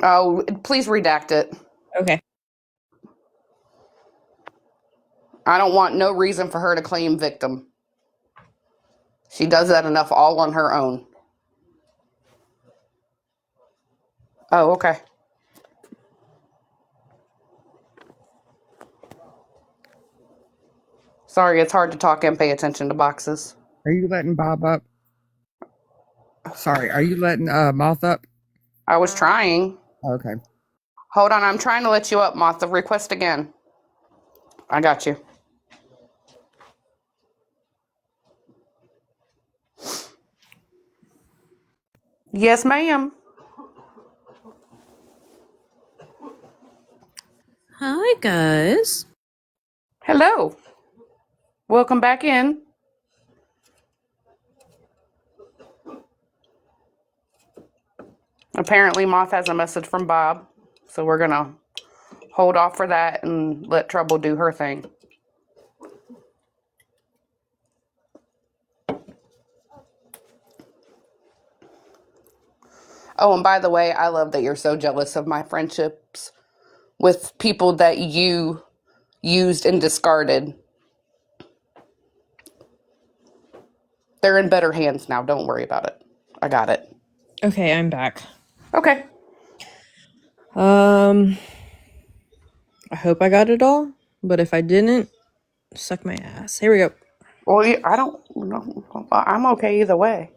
Oh, please redact it. okay. I don't want no reason for her to claim victim. She does that enough all on her own. Oh, okay. Sorry, it's hard to talk and pay attention to boxes. Are you letting Bob up? Sorry, are you letting Moth up? I was trying. Okay. Hold on, I'm trying to let you up, Martha. Request again. I got you. Yes, ma'am. Hi, guys. Hello. Welcome back in. Apparently, Moth has a message from Bob, so we're gonna hold off for that and let Trouble do her thing. Oh, and by the way, I love that you're so jealous of my friendships with people that you used and discarded. They're in better hands now. Don't worry about it. I got it. Okay, I'm back. Okay. I hope I got it all, but if I didn't, suck my ass. Here we go. Well, I don't know. I'm okay either way.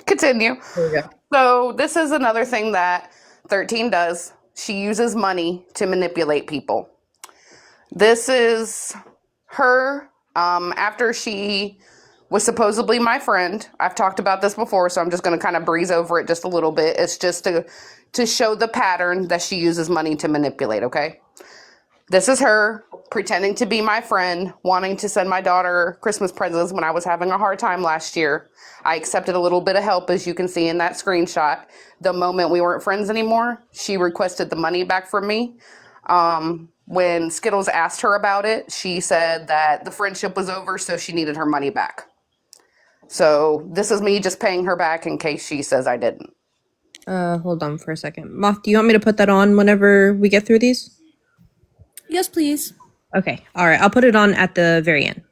Continue. Here we go. So, this is another thing that 13 does. She uses money to manipulate people. This is her after she was supposedly my friend. I've talked about this before, so I'm just going to kind of breeze over it just a little bit. It's just to show the pattern that she uses money to manipulate, okay? This is her pretending to be my friend, wanting to send my daughter Christmas presents when I was having a hard time last year. I accepted a little bit of help, as you can see in that screenshot. The moment we weren't friends anymore, she requested the money back from me. When Skittles asked her about it, she said that the friendship was over, so she needed her money back. So this is me just paying her back in case she says I didn't. Hold on for a second. Moth, do you want me to put that on whenever we get through these? Yes, please. Okay, alright, I'll put it on at the very end.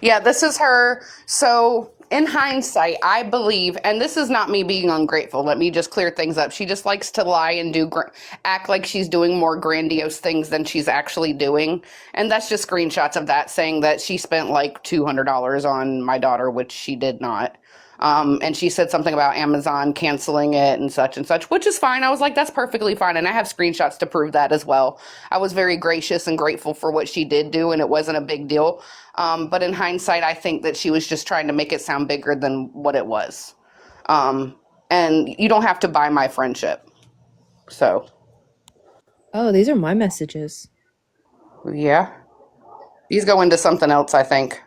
Yeah, this is her. So, in hindsight, I believe, and this is not me being ungrateful. Let me just clear things up. She just likes to lie and act like she's doing more grandiose things than she's actually doing. And that's just screenshots of that saying that she spent like $200 on my daughter, which she did not. And she said something about Amazon canceling it and such, which is fine. I was like, that's perfectly fine. And I have screenshots to prove that as well. I was very gracious and grateful for what she did do, and it wasn't a big deal. But in hindsight, I think that she was just trying to make it sound bigger than what it was. And you don't have to buy my friendship. So, Oh, these are my messages. yeah. These go into something else, I think.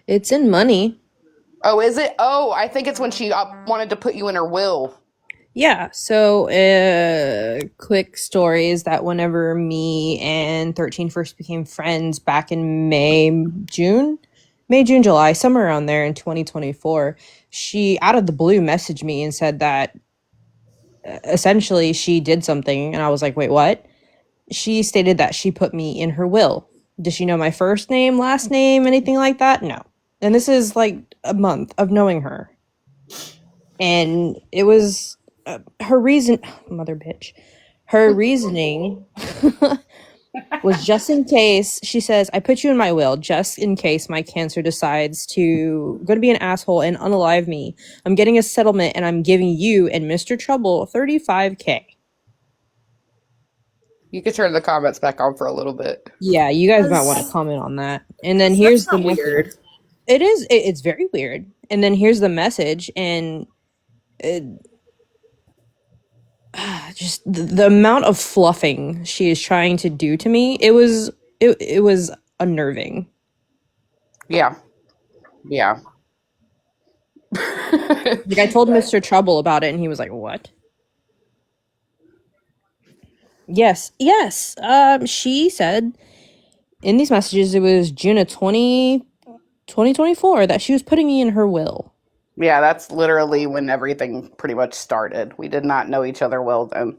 It's in money. Oh, is it? Oh, I think it's when she wanted to put you in her will. Yeah, so quick story is that whenever me and 13 first became friends back in June, July, somewhere around there in 2024, she out of the blue messaged me and said that essentially she did something, and I was like, wait, what? She stated that she put me in her will. Does she know my first name, last name, anything like that? No. And this is like a month of knowing her. And it was her reason, mother bitch. Her reasoning was just in case. She says, I put you in my will just in case my cancer decides to go to be an asshole and unalive me. I'm getting a settlement and I'm giving you and Mr. Trouble $35K. You could turn the comments back on for a little bit. Yeah, you guys might want to comment on that. And then That's here's the not message. weird. It is. It's very weird. And then here's the message, and just the amount of fluffing she is trying to do to me. It was unnerving. Yeah. Yeah. Like I told Mr. Trouble about it, and he was like, "What?" Yes, yes. She said in these messages it was June of 2024 that she was putting me in her will. Yeah, that's literally when everything pretty much started. We did not know each other well then.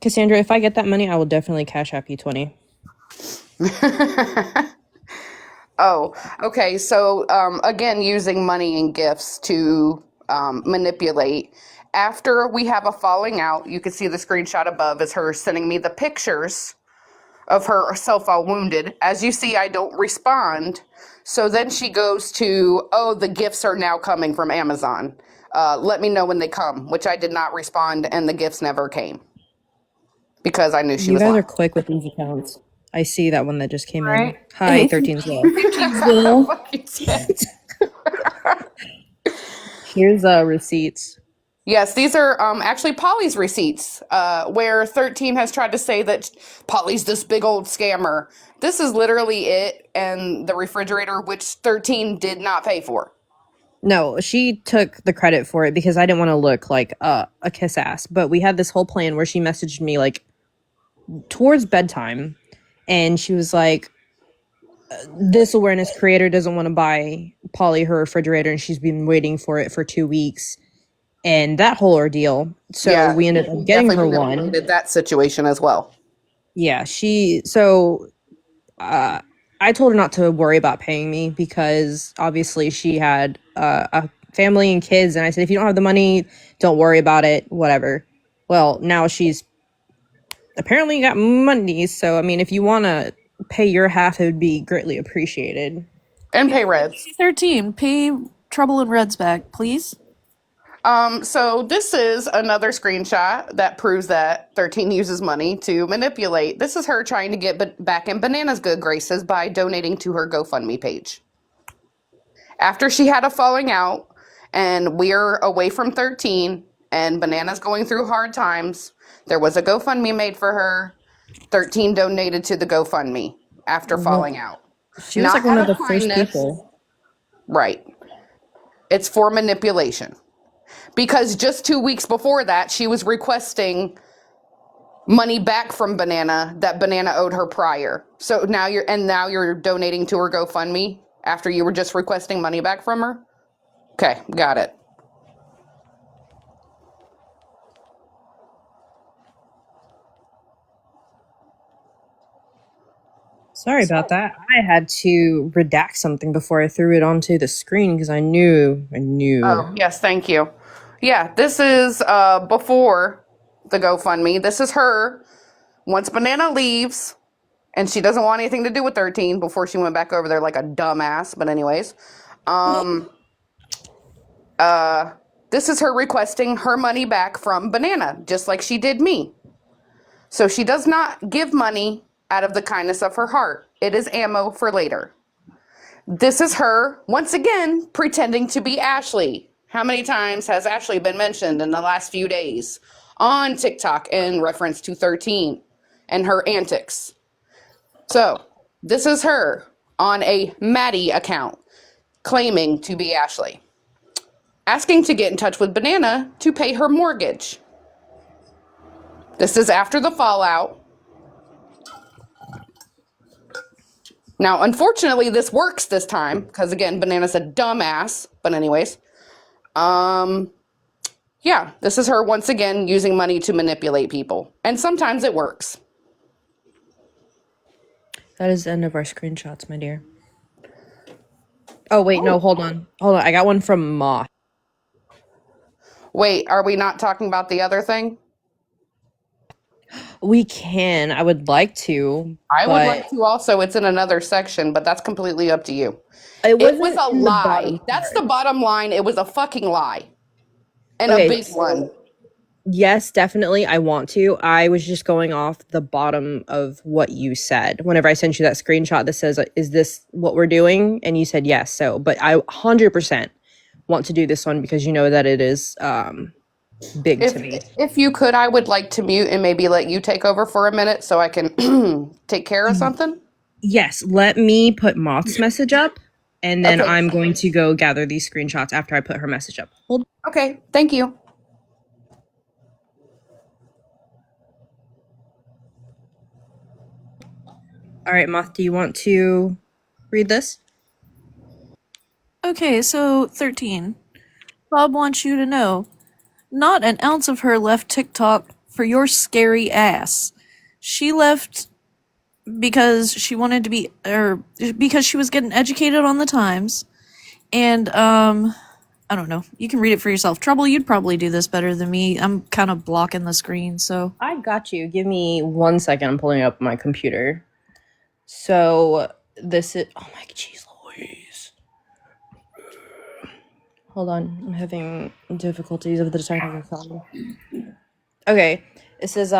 Cassandra, if I get that money, I will definitely cash app you 20. Oh, okay. So, again, using money and gifts to manipulate. After we have a falling out, you can see the screenshot above is her sending me the pictures of herself all wounded. As you see, I don't respond. So then she goes to, oh, the gifts are now coming from Amazon. Let me know when they come, which I did not respond, and the gifts never came because I knew she You was guys lying. are quick with these accounts. I see that one that just came in. Right. Hi, 13's Thirteensville. Fuck you, Ted. Here's receipts. Yes, these are actually Polly's receipts, where 13 has tried to say that Polly's this big old scammer. This is literally it and the refrigerator, which 13 did not pay for. No, she took the credit for it because I didn't want to look like a kiss ass. But we had this whole plan where she messaged me like towards bedtime, and she was like, "This awareness creator doesn't want to buy Polly her refrigerator, and she's been waiting for it for 2 weeks." And that whole ordeal. So Yeah, we ended up we getting her definitely one. manipulated that situation as well. Yeah, I told her not to worry about paying me because obviously she had a family and kids, and I said, if you don't have the money, don't worry about it, whatever. Well, now she's apparently got money, so I mean, if you want to pay your half, it would be greatly appreciated. And pay Reds. 13, pay Trouble and Reds back, please. So this is another screenshot that proves that 13 uses money to manipulate. This is her trying to get back in Banana's good graces by donating to her GoFundMe page. After she had a falling out and we're away from 13 and Banana's going through hard times, there was a GoFundMe made for her. 13 donated to the GoFundMe after falling out. She was Not like one out of of the first kindness. people. Right. It's for manipulation. Because just 2 weeks before that, she was requesting money back from Banana that Banana owed her prior. So now you're donating to her GoFundMe after you were just requesting money back from her? Okay, got it. Sorry about that. I had to redact something before I threw it onto the screen because I knew. Oh, yes, thank you. Yeah, this is before the GoFundMe. This is her. Once Banana leaves, and she doesn't want anything to do with 13 before she went back over there like a dumbass. But anyways, this is her requesting her money back from Banana, just like she did me. So she does not give money out of the kindness of her heart. It is ammo for later. This is her, once again, pretending to be Ashley. How many times has Ashley been mentioned in the last few days on TikTok in reference to 13 and her antics? So, this is her on a Maddie account claiming to be Ashley, asking to get in touch with Banana to pay her mortgage. This is after the fallout. Now, unfortunately, this works this time because again, Banana's a dumbass. But anyways, yeah, this is her once again using money to manipulate people, and sometimes it works. That is the end of our screenshots, my dear. Oh wait, no, hold on. I got one from Moth. Wait, are we not talking about the other thing? We can. I would like to. I would but like to also. It's in another section, but that's completely up to you. It It was wasn't a in the lie. bottom That's part. the bottom line. It was a fucking lie. And a Okay, big so one. yes, definitely. I want to. I was just going off the bottom of what you said. Whenever I sent you that screenshot that says, "Is this what we're doing?" and you said yes. So, but I 100% want to do this one because you know that it is big to me. If you could, I would like to mute and maybe let you take over for a minute so I can take care of something. Yes, let me put Moth's message up, and then Okay. I'm going to go gather these screenshots after I put her message up. Hold. Okay, thank you. All right, Moth, do you want to read this? Okay, so 13. Bob wants you to know, not an ounce of her left TikTok for your scary ass. She left because she wanted to be, or because she was getting educated on the times. And, I don't know. You can read it for yourself. Trouble, you'd probably do this better than me. I'm kind of blocking the screen, so. I got you. Give me 1 second. I'm pulling up my computer. So this is. Oh my jeez Louise. Hold on. I'm having difficulties with the technical sound. Okay. It says,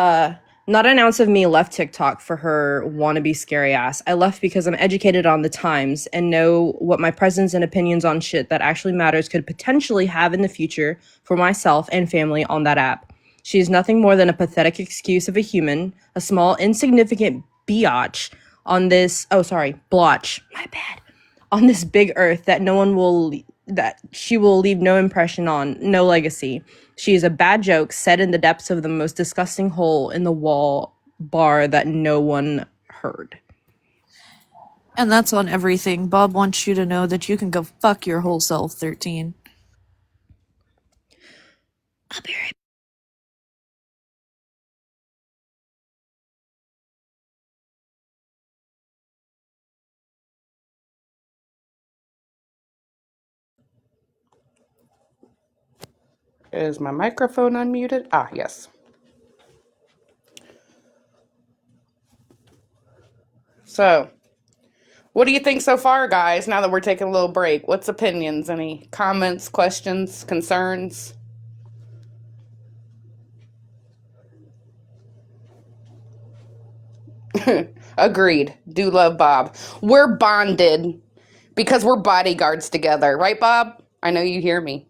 Not an ounce of me left TikTok for her wannabe scary ass. I left because I'm educated on the times and know what my presence and opinions on shit that actually matters could potentially have in the future for myself and family on that app. She is nothing more than a pathetic excuse of a human, a small, insignificant biatch on this. Oh, sorry, blotch. My bad. On this big earth that no one will. That she will leave no impression on, no legacy. She is a bad joke set in the depths of the most disgusting hole in the wall bar that no one heard. And that's on everything. Bob wants you to know that you can go fuck your whole self, 13. I'll be right back. Is my microphone unmuted? Ah, yes. So, what do you think so far, guys, now that we're taking a little break? What's opinions? Any comments, questions, concerns? Agreed. Do love Bob. We're bonded because we're bodyguards together. Right, Bob? I know you hear me.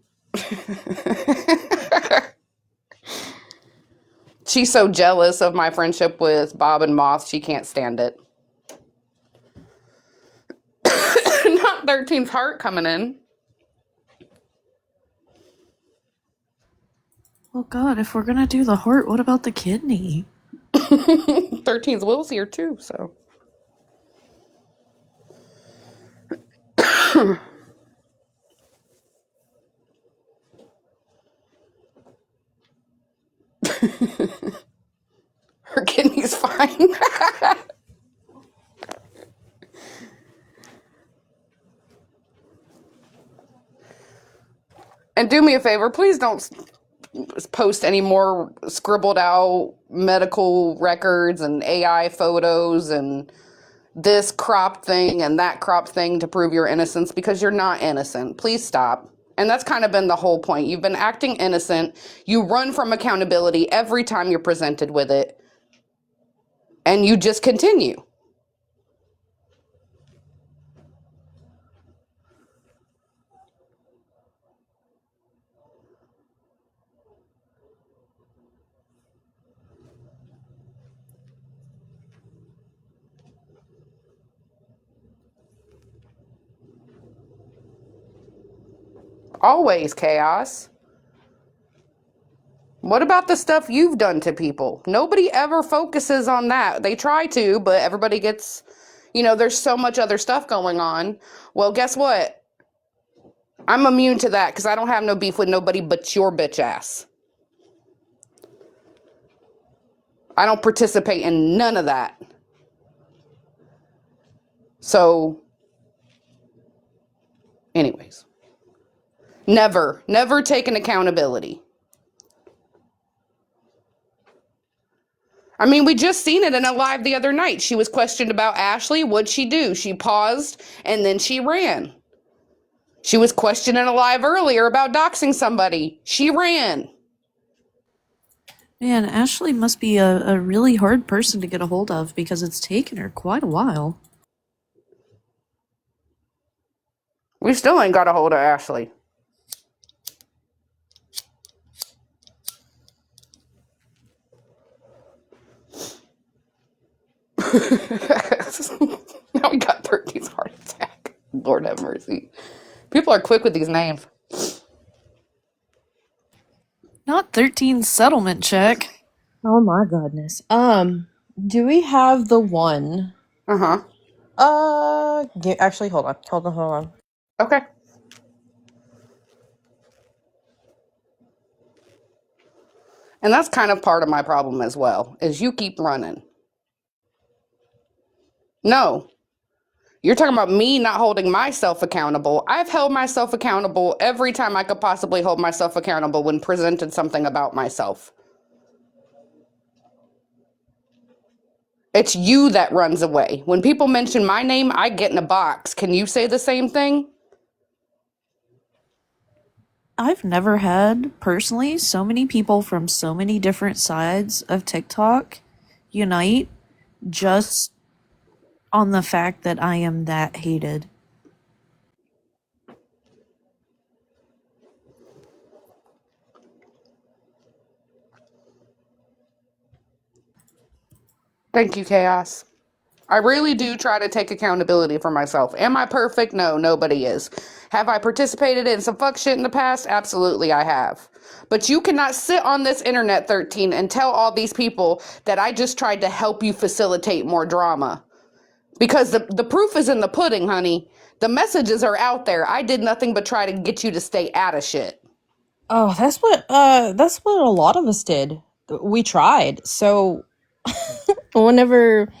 She's so jealous of my friendship with Bob and Moth, she can't stand it. Not 13's heart coming in. Oh god, if we're gonna do the heart, what about the kidney? 13's Will's here too, so. Her kidney's fine. And do me a favor, please don't post any more scribbled out medical records and AI photos and this crop thing and that crop thing to prove your innocence, because you're not innocent. Please stop. And that's kind of been the whole point. You've been acting innocent. You run from accountability every time you're presented with it. And you just continue. Always chaos. What about the stuff you've done to people? Nobody ever focuses on that. They try to, but everybody gets, there's so much other stuff going on. Well, guess what? I'm immune to that because I don't have no beef with nobody but your bitch ass. I don't participate in none of that. So, anyways, never taken accountability. I mean, we just seen it in a live the other night. She was questioned about Ashley. What'd she do? She paused and then she ran. She was questioned in a live earlier about doxing somebody. She ran. Man, Ashley must be a really hard person to get a hold of because it's taken her quite a while. We still ain't got a hold of Ashley. Now we got 13's heart attack. Lord have mercy. People are quick with these names. Not 13 settlement check. Oh my goodness. Do we have the one? Uh-huh. Actually, hold on. Okay. And that's kind of part of my problem as well, is you keep running. No. You're talking about me not holding myself accountable. I've held myself accountable every time I could possibly hold myself accountable when presented something about myself. It's you that runs away. When people mention my name, I get in a box. Can you say the same thing? I've never had, personally, so many people from so many different sides of TikTok unite just on the fact that I am that hated. Thank you, Chaos. I really do try to take accountability for myself. Am I perfect? No, nobody is. Have I participated in some fuck shit in the past? Absolutely, I have. But you cannot sit on this internet, 13, and tell all these people that I just tried to help you facilitate more drama. Because the proof is in the pudding, honey. The messages are out there. I did nothing but try to get you to stay out of shit. Oh, that's what a lot of us did. We tried. So whenever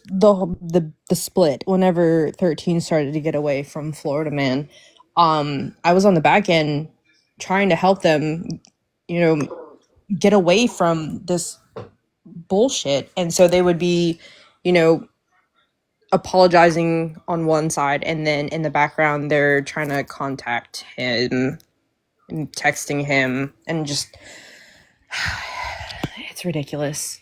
the split, whenever 13 started to get away from Florida Man, I was on the back end trying to help them, you know, get away from this bullshit. And so they would be, you know, apologizing on one side, and then in the background they're trying to contact him and texting him, and just it's ridiculous.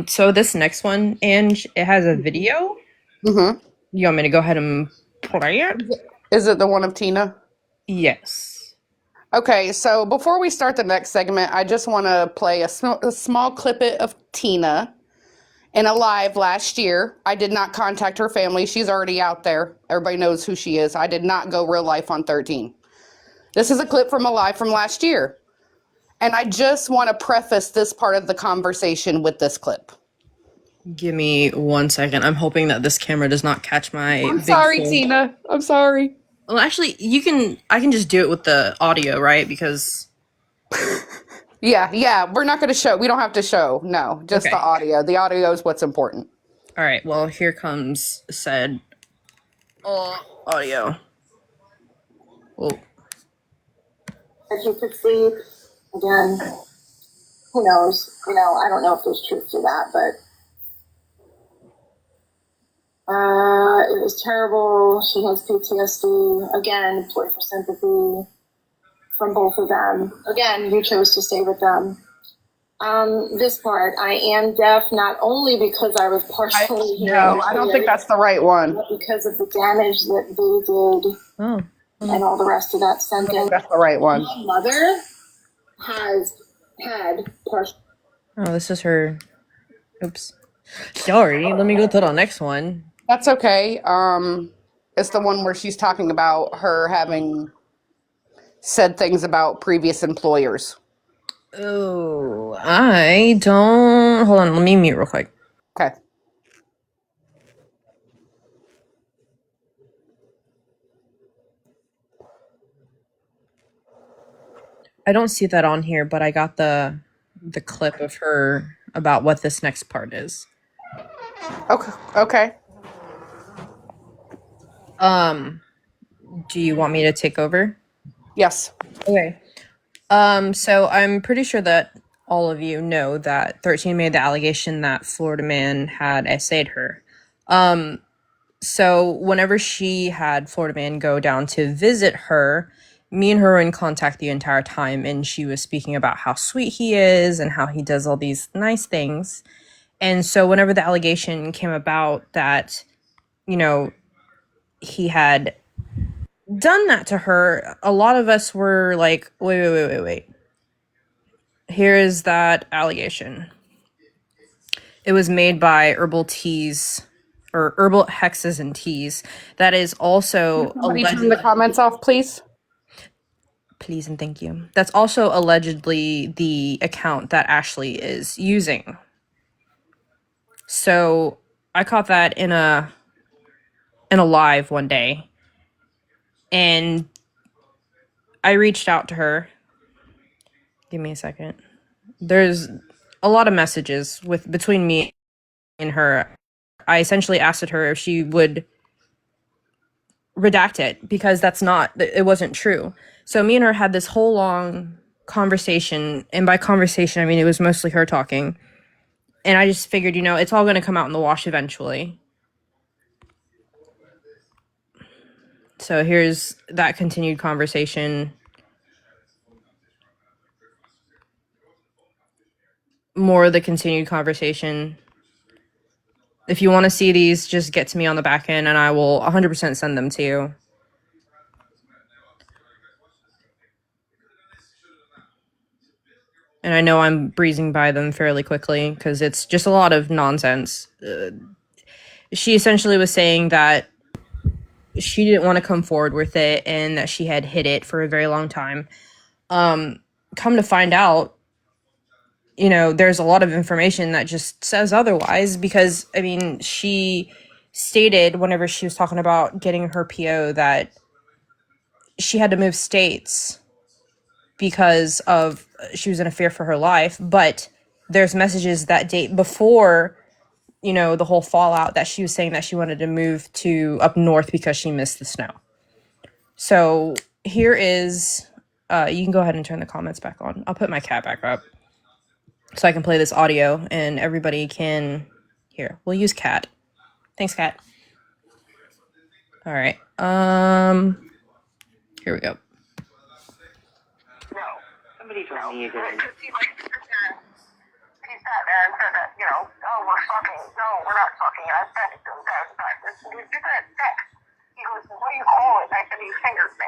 So this next one, and it has a video. Mm-hmm. You want me to go ahead and play it? Is it the one of Tina? Yes. Okay, so before we start the next segment, I just want to play a small clip of Tina in a live last year. I did not contact her family. She's already out there. Everybody knows who she is. I did not go real life on 13. This is a clip from a live from last year. And I just want to preface this part of the conversation with this clip. Give me 1 second. I'm hoping that this camera does not catch my I'm big sorry, full- Tina. I'm sorry. Well, actually, I can just do it with the audio, right? Because Yeah. We're not going to show. We don't have to show. No, just the okay. audio. The audio is what's important. All right. Well, here comes said audio. Oh. That he could sleep. Again, who knows? I don't know if there's truth to that, but it was terrible. She has PTSD. Again, play for sympathy from both of them. Again, you chose to stay with them. This part, I am deaf not only because I was partially No, I don't think that's the right one. but because of the damage that they did Oh. and all the rest of that I don't sentence. think that's the right one. My mother has had partial. Oh, this is her. Oops. Sorry. Let me go to the next one. That's okay. It's the one where she's talking about her having said things about previous employers. Oh, I don't. Hold on. Let me mute real quick. Okay. I don't see that on here, but I got the clip of her about what this next part is. Okay. Do you want me to take over? Yes. Okay. So I'm pretty sure that all of you know that 13 made the allegation that Florida Man had essayed her. So whenever she had Florida Man go down to visit her, me and her were in contact the entire time, and she was speaking about how sweet he is and how he does all these nice things. And so whenever the allegation came about that, you know, he had done that to her, a lot of us were like, wait. Here is that allegation. It was made by herbal teas or herbal hexes and teas. That is also Somebody turn the comments off, please. please and thank you. That's also allegedly the account that Ashley is using. So I caught that in a live one day, and I reached out to her. Give me a second. There's a lot of messages between me and her. I essentially asked her if she would redact it because it wasn't true. So me and her had this whole long conversation, and by conversation I mean it was mostly her talking. And I just figured, it's all going to come out in the wash eventually. So here's that continued conversation. more of the continued conversation. If you want to see these, just get to me on the back end and I will 100% send them to you. And I know I'm breezing by them fairly quickly because it's just a lot of nonsense. She essentially was saying that she didn't want to come forward with it and that she had hid it for a very long time. Come to find out, you know, there's a lot of information that just says otherwise because, I mean, she stated whenever she was talking about getting her PO that she had to move states because of she was in a fear for her life, but there's messages that date before, you know, the whole fallout that she was saying that she wanted to move to up north because she missed the snow. So here is you can go ahead and turn the comments back on. I'll put my cat back up so I can play this audio and everybody can hear. We'll use cat. Thanks, cat. All right. Here we go. Somebody told me you did. He sat there and said that, you know, oh, we're fucking. No, we're not fucking. I said it to him. We did that sex. He goes, what do you call it? And I said, he fingered me.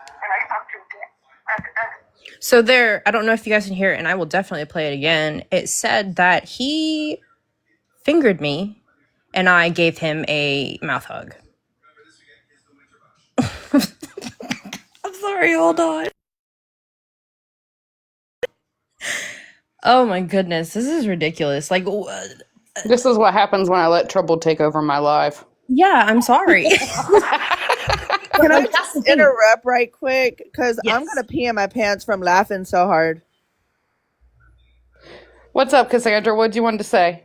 And I sucked his dick. That's So there, I don't know if you guys can hear it, and I will definitely play it again. It said that he fingered me, and I gave him a mouth hug. I'm sorry, hold on. Oh my goodness, this is ridiculous. Like, This is what happens when I let trouble take over my life. yeah, I'm sorry. Can I just interrupt right quick? Because Yes. I'm going to pee in my pants from laughing so hard. What's up, Cassandra? What'd you want to say?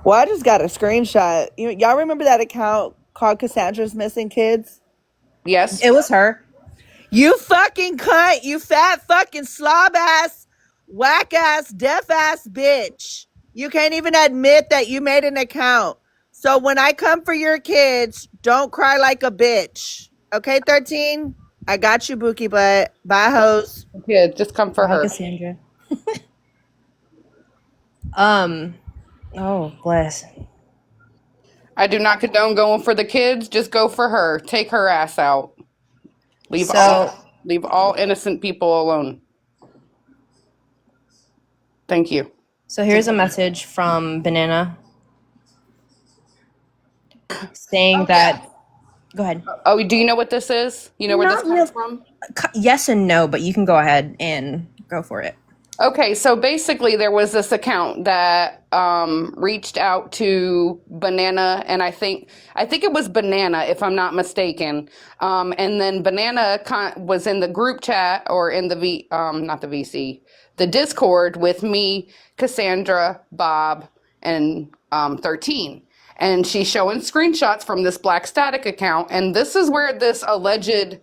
Well, I just got a screenshot. Y'all remember that account called Cassandra's Missing Kids? Yes. It was her. You fucking cunt, you fat fucking slob ass, whack ass, deaf ass bitch. You can't even admit that you made an account. So when I come for your kids, don't cry like a bitch. Okay, 13? I got you, Bookie Butt. Bye, hoes. Yeah, just come for Bye, her. Cassandra. Oh, bless. I do not condone going for the kids. Just go for her. Take her ass out. Leave So, all innocent people alone. Thank you. so here's a message from Banana saying that. Go ahead. Oh, do you know what this is? You know where this Not comes real. from? Yes and no, but you can go ahead and go for it. Okay, so basically, there was this account that reached out to Banana, and I think it was Banana, if I'm not mistaken. And then Banana was in the group chat or in the not the VC, the Discord with me, Cassandra, Bob, and 13. And she's showing screenshots from this Black Static account, and this is where this alleged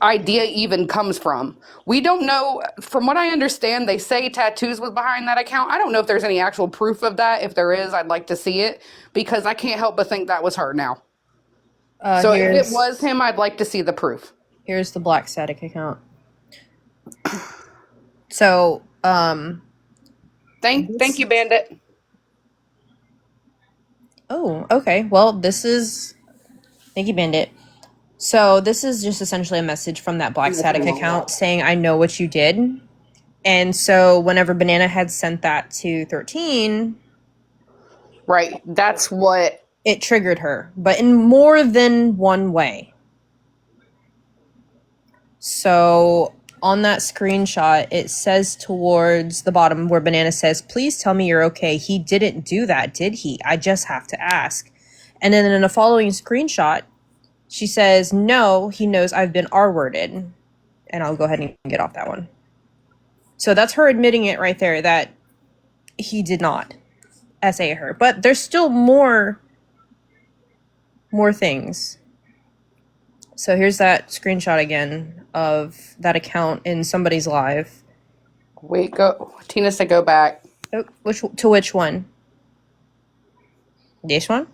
idea even comes from. We don't know. From what I understand, they say Tattoos was behind that account. I don't know if there's any actual proof of that. If there is, I'd like to see it because I can't help but think that was her now. So if it was him, I'd like to see the proof. Here's the Black Static account. So, Thank you, Bandit. oh, okay. Well, this is thank you, Bandit. So this is just essentially a message from that Black Static account saying, "I know what you did." And so whenever Banana had sent that to 13, Right. That's what it triggered her, but in more than one way. So on that screenshot, it says towards the bottom where Banana says, "Please tell me you're okay. He didn't do that, did he? I just have to ask." And then in the following screenshot, she says, "No, he knows I've been R-worded." And I'll go ahead and get off that one. So that's her admitting it right there that he did not SA her. But there's still more things. So here's that screenshot again of that account in somebody's live. Wait, go. Tina said go back. Oh, which one? This one?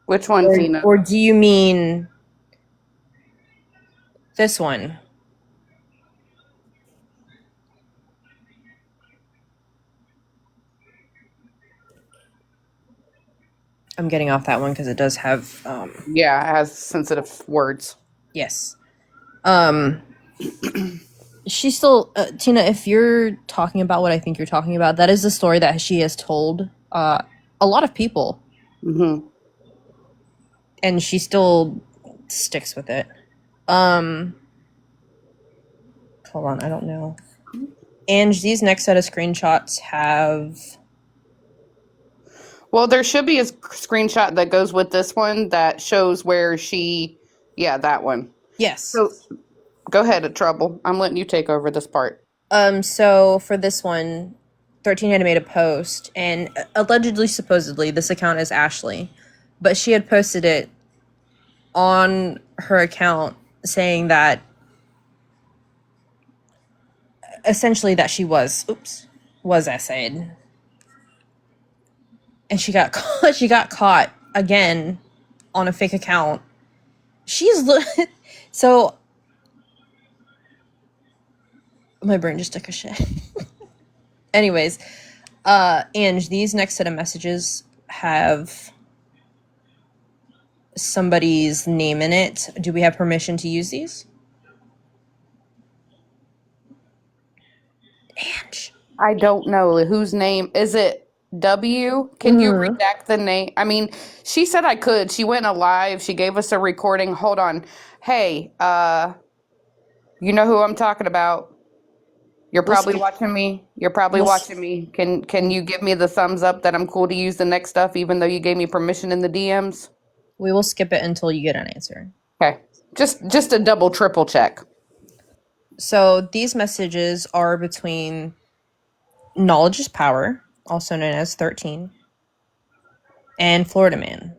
Which one, Tina? Or do you mean this one? I'm getting off that one because it does have Yeah, it has sensitive words. yes. She's still Tina, if you're talking about what I think you're talking about, that is the story that she has told a lot of people, Mm-hmm. and she still sticks with it. Hold on, I don't know. And these next set of screenshots have Well, there should be a screenshot that goes with this one that shows where she, yeah, that one. yes. So go ahead, Trouble. I'm letting you take over this part. So for this one, 13 had made a post, and allegedly, supposedly, this account is Ashley, but she had posted it on her account saying that essentially that she was essayed, and she got caught, she got caught again on a fake account. So my brain just took a shit. Anyways, and these next set of messages have somebody's name in it. Do we have permission to use these? Ange. I don't know whose name is it. W? Can you redact the name? I mean, she said I could. She went live. She gave us a recording. Hold on. Hey, you know who I'm talking about. You're probably watching me. You're probably watching me. Can you give me the thumbs up that I'm cool to use the next stuff, even though you gave me permission in the DMs? We will skip it until you get an answer. Okay. Just a double triple check. So these messages are between Knowledge is Power, also known as 13, and Florida Man.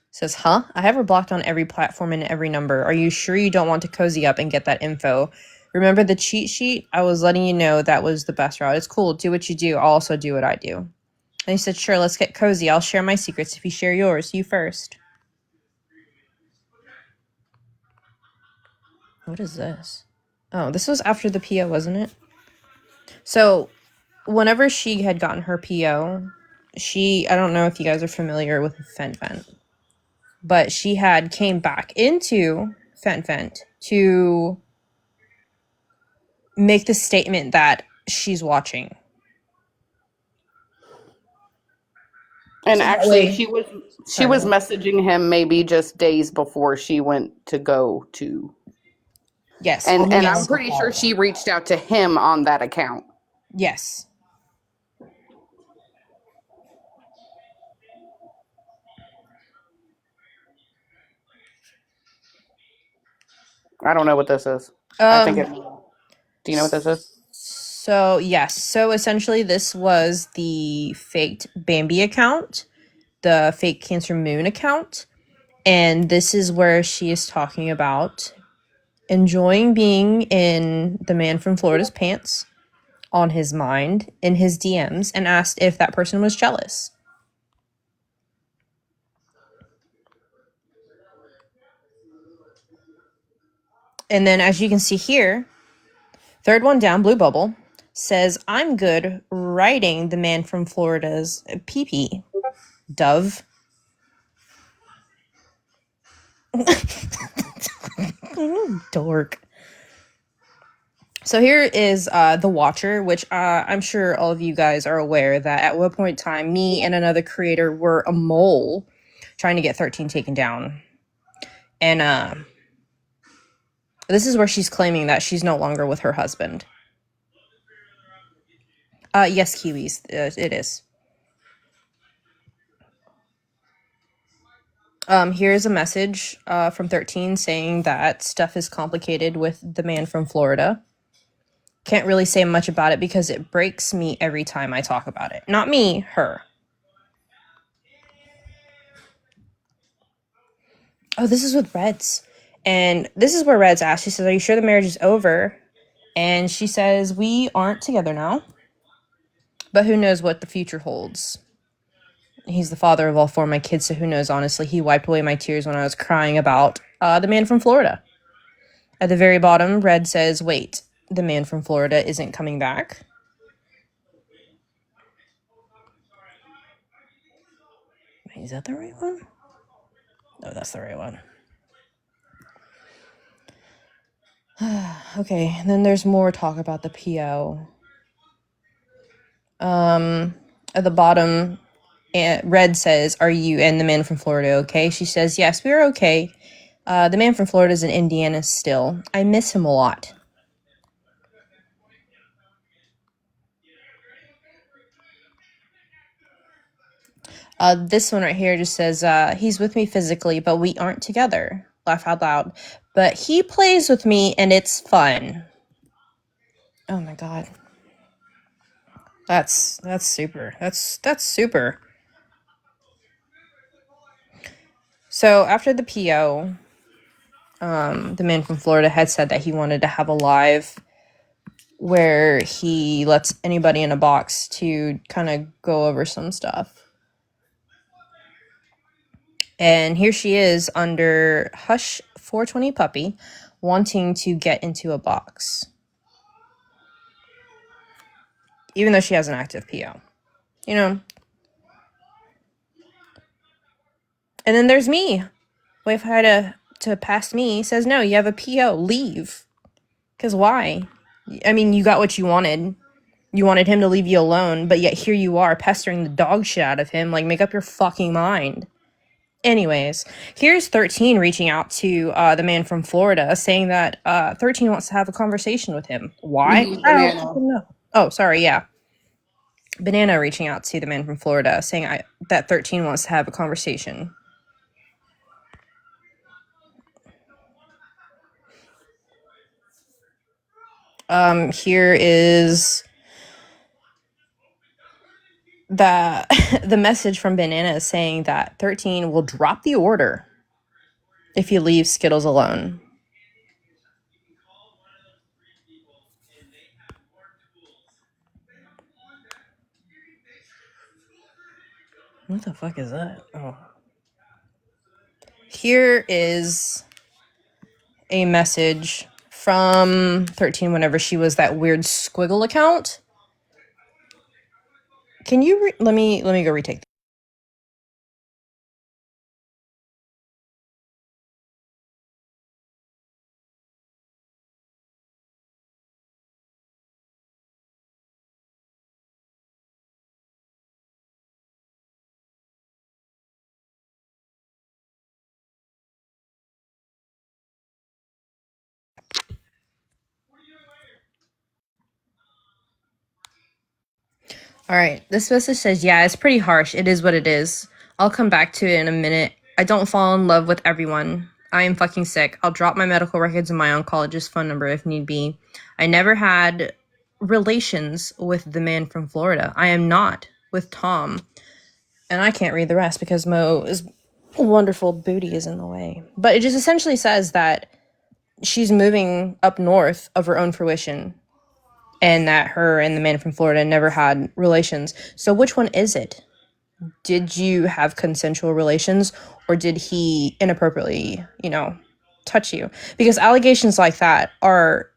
Says, huh? I have her blocked on every platform and every number. Are you sure you don't want to cozy up and get that info? Remember the cheat sheet? I was letting you know that was the best route. It's cool. Do what you do. I'll also do what I do. And he said, sure, let's get cozy. I'll share my secrets if you share yours. You first. What is this? Oh, this was after the PO, wasn't it? So, whenever she had gotten her PO, I don't know if you guys are familiar with FenFent, but she had came back into FenFent to make the statement that she's watching. And So that actually, way, she was messaging him maybe just days before she went to go to. yes, And I'm yes, pretty sure she reached out to him on that account. yes. I don't know what this is. I think Um. it. Do you know what this is? So yes, so essentially, this was the faked Bambi account, the fake Cancer Moon account, and this is where she is talking about enjoying being in the man from Florida's pants, on his mind, in his DMs, and asked if that person was jealous. And then, as you can see here, third one down, Blue Bubble, says, I'm good writing the man from Florida's pee-pee. Dove. Dork. So here is The Watcher, which I'm sure all of you guys are aware that at one point in time, me and another creator were a mole trying to get 13 taken down. And this is where she's claiming that she's no longer with her husband. Yes, Kiwis, it is. Here's a message from 13 saying that stuff is complicated with the man from Florida. Can't really say much about it because it breaks me every time I talk about it. Not me, her. Oh, this is with Reds. And this is where Reds asks, she says, are you sure the marriage is over? And she says, we aren't together now. But who knows what the future holds. He's the father of all four of my kids, so who knows, honestly. He wiped away my tears when I was crying about the man from Florida. At the very bottom, Red says, wait, the man from Florida isn't coming back. Is that the right one? No, that's the right one. Okay, and then there's more talk about the PO. At the bottom, Red says, "Are you and the man from Florida okay?" She says, "Yes, we're okay. The man from Florida is in Indiana still. I miss him a lot." This one right here just says, "He's with me physically, but we aren't together." Laugh out loud. But he plays with me and it's fun. Oh my god. That's super. That's super. So after the PO, the man from Florida had said that he wanted to have a live where he lets anybody in a box to kind of go over some stuff. And here she is under Hush 420 Puppy, wanting to get into a box. Even though she has an active PO. You know? And then there's me. Wait for her to pass me. Says, no, you have a PO. Leave. Because why? I mean, you got what you wanted. You wanted him to leave you alone, but yet here you are pestering the dog shit out of him. Like, make up your fucking mind. Anyways, here's 13 reaching out to the man from Florida, saying that 13 wants to have a conversation with him. Why? I don't Banana. fucking know. Oh, sorry, yeah. Banana reaching out to the man from Florida, saying that 13 wants to have a conversation. Here is the message from Banana saying that 13 will drop the order if you leave Skittles alone. What the fuck is that? Oh. Here is a message from 13 whenever she was that weird squiggle account. Can you let me go retake that. All right, this message says, yeah, it's pretty harsh. It is what it is. I'll come back to it in a minute. I don't fall in love with everyone. I am fucking sick. I'll drop my medical records and my oncologist phone number if need be. I never had relations with the man from Florida. I am not with Tom. And I can't read the rest because Mo's wonderful booty is in the way. But it just essentially says that she's moving up north of her own fruition and that her and the man from Florida never had relations. So which one is it? Did you have consensual relations or did he inappropriately, touch you? Because allegations like that are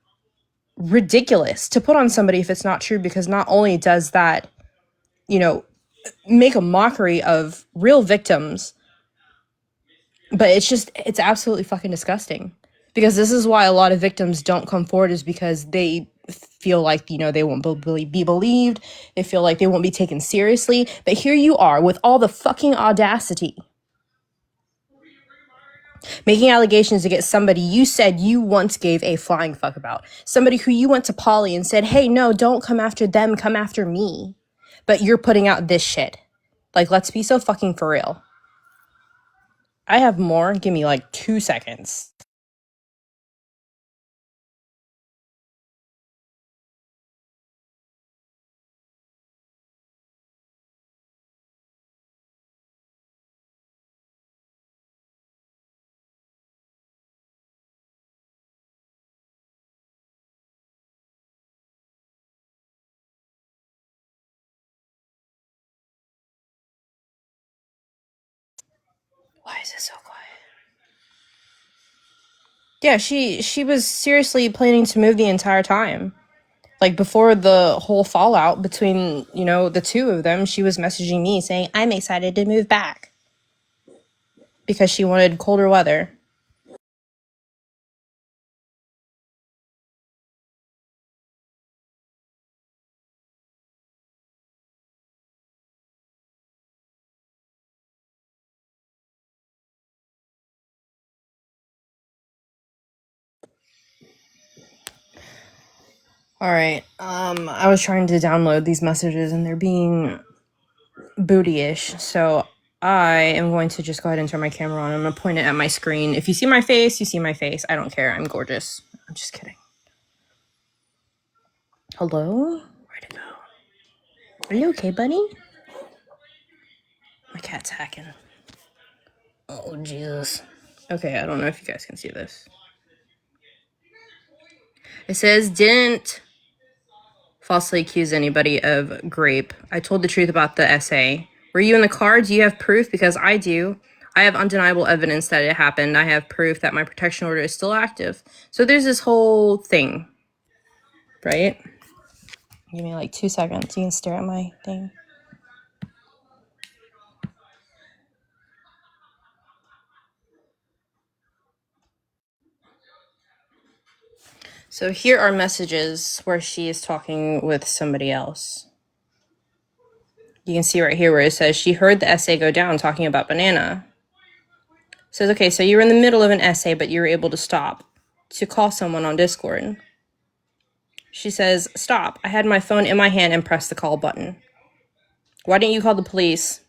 ridiculous to put on somebody if it's not true, because not only does that, make a mockery of real victims, but it's absolutely fucking disgusting. Because this is why a lot of victims don't come forward, is because they feel like, they won't be believed. They feel like they won't be taken seriously. But here you are with all the fucking audacity, making allegations against somebody you said you once gave a flying fuck about. Somebody who you went to Polly and said, hey, no, don't come after them, come after me. But you're putting out this shit. Like, let's be so fucking for real. I have more. Give me like 2 seconds. Why is it so quiet? Yeah, she was seriously planning to move the entire time. Like, before the whole fallout between, the two of them, she was messaging me saying, I'm excited to move back. because she wanted colder weather. All right. I was trying to download these messages and they're being bootyish. So I am going to just go ahead and turn my camera on. I'm going to point it at my screen. If you see my face, you see my face. I don't care. I'm gorgeous. I'm just kidding. Hello? Where'd it go? Are you okay, buddy? My cat's hacking. Oh, Jesus. Okay, I don't know if you guys can see this. It says, didn't falsely accuse anybody of grape. I told the truth about the essay. Were you in the car? Do you have proof? Because I do. I have undeniable evidence that it happened. I have proof that my protection order is still active. So there's this whole thing, right? Give me like 2 seconds. You can stare at my thing. So here are messages where she is talking with somebody else. You can see right here where it says she heard the essay go down talking about banana. It says, okay, so you were in the middle of an essay, but you were able to stop to call someone on Discord. She says, stop. I had my phone in my hand and pressed the call button. Why didn't you call the police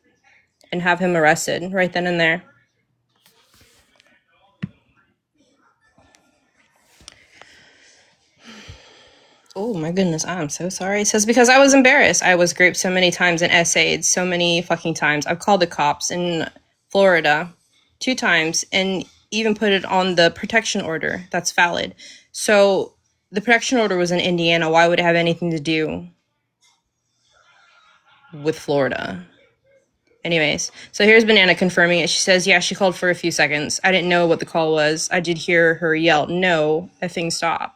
and have him arrested right then and there? Oh my goodness, I'm so sorry. It says, because I was embarrassed. I was graped so many times and essayed so many fucking times. I've called the cops in Florida 2 times and even put it on the protection order that's valid. So the protection order was in Indiana. Why would it have anything to do with Florida? Anyways, so here's Banana confirming it. She says, yeah, she called for a few seconds. I didn't know what the call was. I did hear her yell, no, effing stop.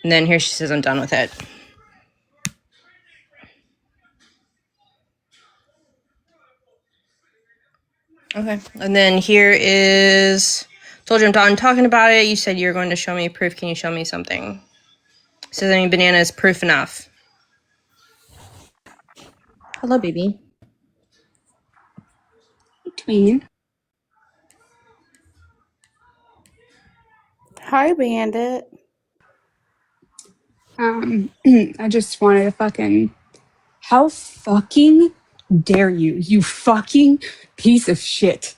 And then here she says, I'm done with it. Okay. And then here is, told you I'm done talking about it. You said you're going to show me proof. Can you show me something? It says, I mean, Banana is proof enough. Hello, baby. Tween. Hi, Bandit. I just wanted to fucking. How fucking dare you? You fucking piece of shit.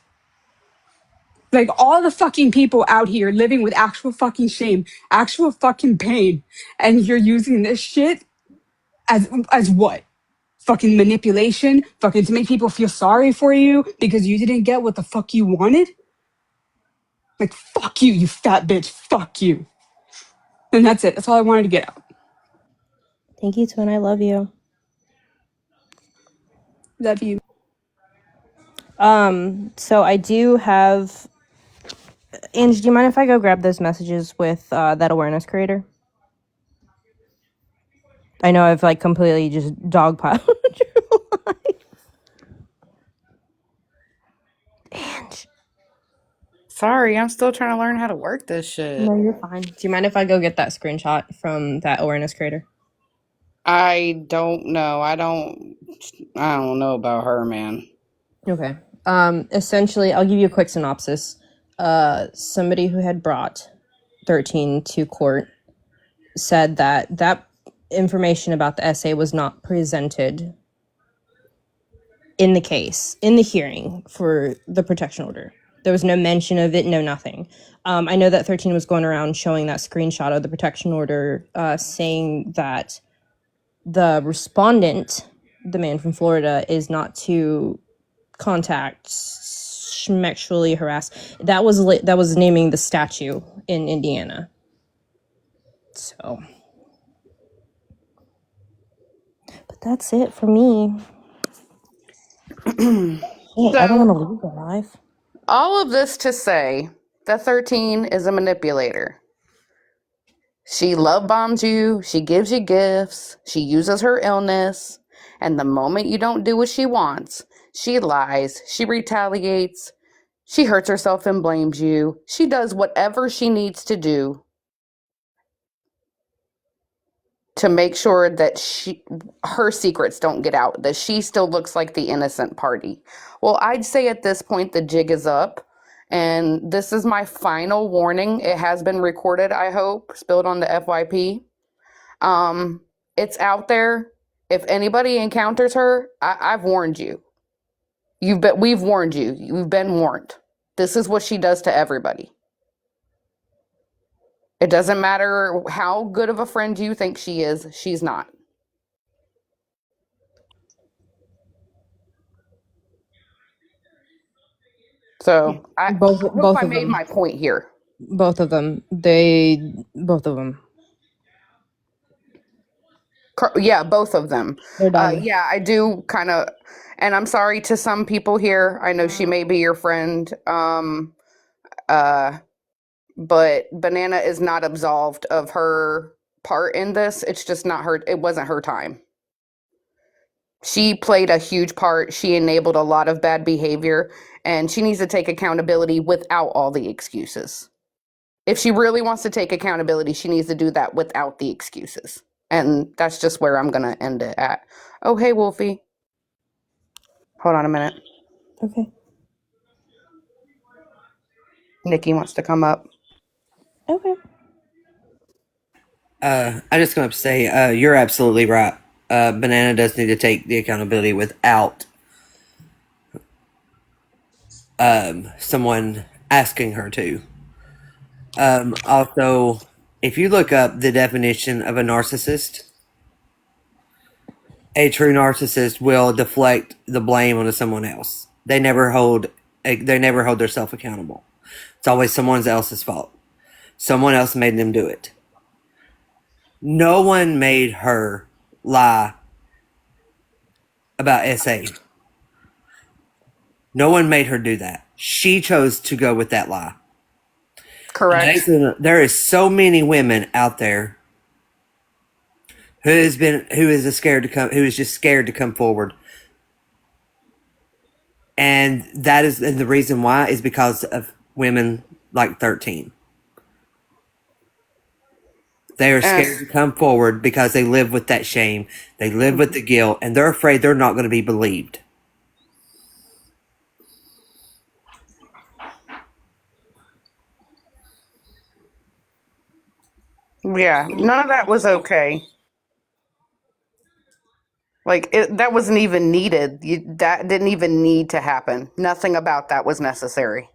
Like all the fucking people out here living with actual fucking shame, actual fucking pain, and you're using this shit as what? Fucking manipulation? Fucking to make people feel sorry for you because you didn't get what the fuck you wanted? Like fuck you, you fat bitch. Fuck you. And that's it. That's all I wanted to get out. Thank you, Twin. I love you. Love you. So I do have, Ange, do you mind if I go grab those messages with that awareness creator? I know I've like completely just dogpiled your life. Ange. Sorry, I'm still trying to learn how to work this shit. No, you're fine. Do you mind if I go get that screenshot from that awareness creator? I don't know. I don't know about her, man. Okay. Essentially, I'll give you a quick synopsis. Somebody who had brought 13 to court said that that information about the essay was not presented in the case, in the hearing for the protection order. There was no mention of it, no nothing. I know that 13 was going around showing that screenshot of the protection order, saying that the respondent, the man from Florida, is not to contact, sexually harass. That was naming the statue in Indiana. So, but that's it for me. Hey, I don't want So, to lose your life. all of this to say that 13 is a manipulator. She love bombs you, she gives you gifts, she uses her illness, and the moment you don't do what she wants, she lies, she retaliates, She hurts herself and blames you. She does whatever she needs to do to make sure that her secrets don't get out, that she still looks like the innocent party. Well, I'd say at this point the jig is up, and this is my final warning. It has been recorded, I hope, spilled on the FYP. It's out there. If anybody encounters her, I've warned you. We've warned you. You've been warned. This is what she does to everybody. It doesn't matter how good of a friend you think she is, she's not. So I hope Both I of made them. my point here. Both of them. Both of them. Yeah, both of them. They're done. Yeah, I do kind of, and I'm sorry to some people here. I know she may be your friend, uh, but Banana is not absolved of her part in this. It's just not her. It wasn't her time. She played a huge part. She enabled a lot of bad behavior, and she needs to take accountability without all the excuses. If she really wants to take accountability, she needs to do that without the excuses. And that's just where I'm going to end it at. Oh, hey, Wolfie. Hold on a minute. Okay. Nikki wants to come up. Okay. I just going to say, you're absolutely right. Banana does need to take the accountability without someone asking her to. Also, if you look up the definition of a narcissist, a true narcissist will deflect the blame onto someone else. They never hold themselves accountable. It's always someone else's fault. Someone else made them do it. No one made her lie about SA. No one made her do that. She chose to go with that lie. Correct. There is so many women out there who is just scared to come forward. And the reason why is because of women like 13. They are scared to come forward because they live with that shame. They live with the guilt, and they're afraid they're not going to be believed. Yeah, none of that was okay. Like, that wasn't even needed. That didn't even need to happen. Nothing about that was necessary.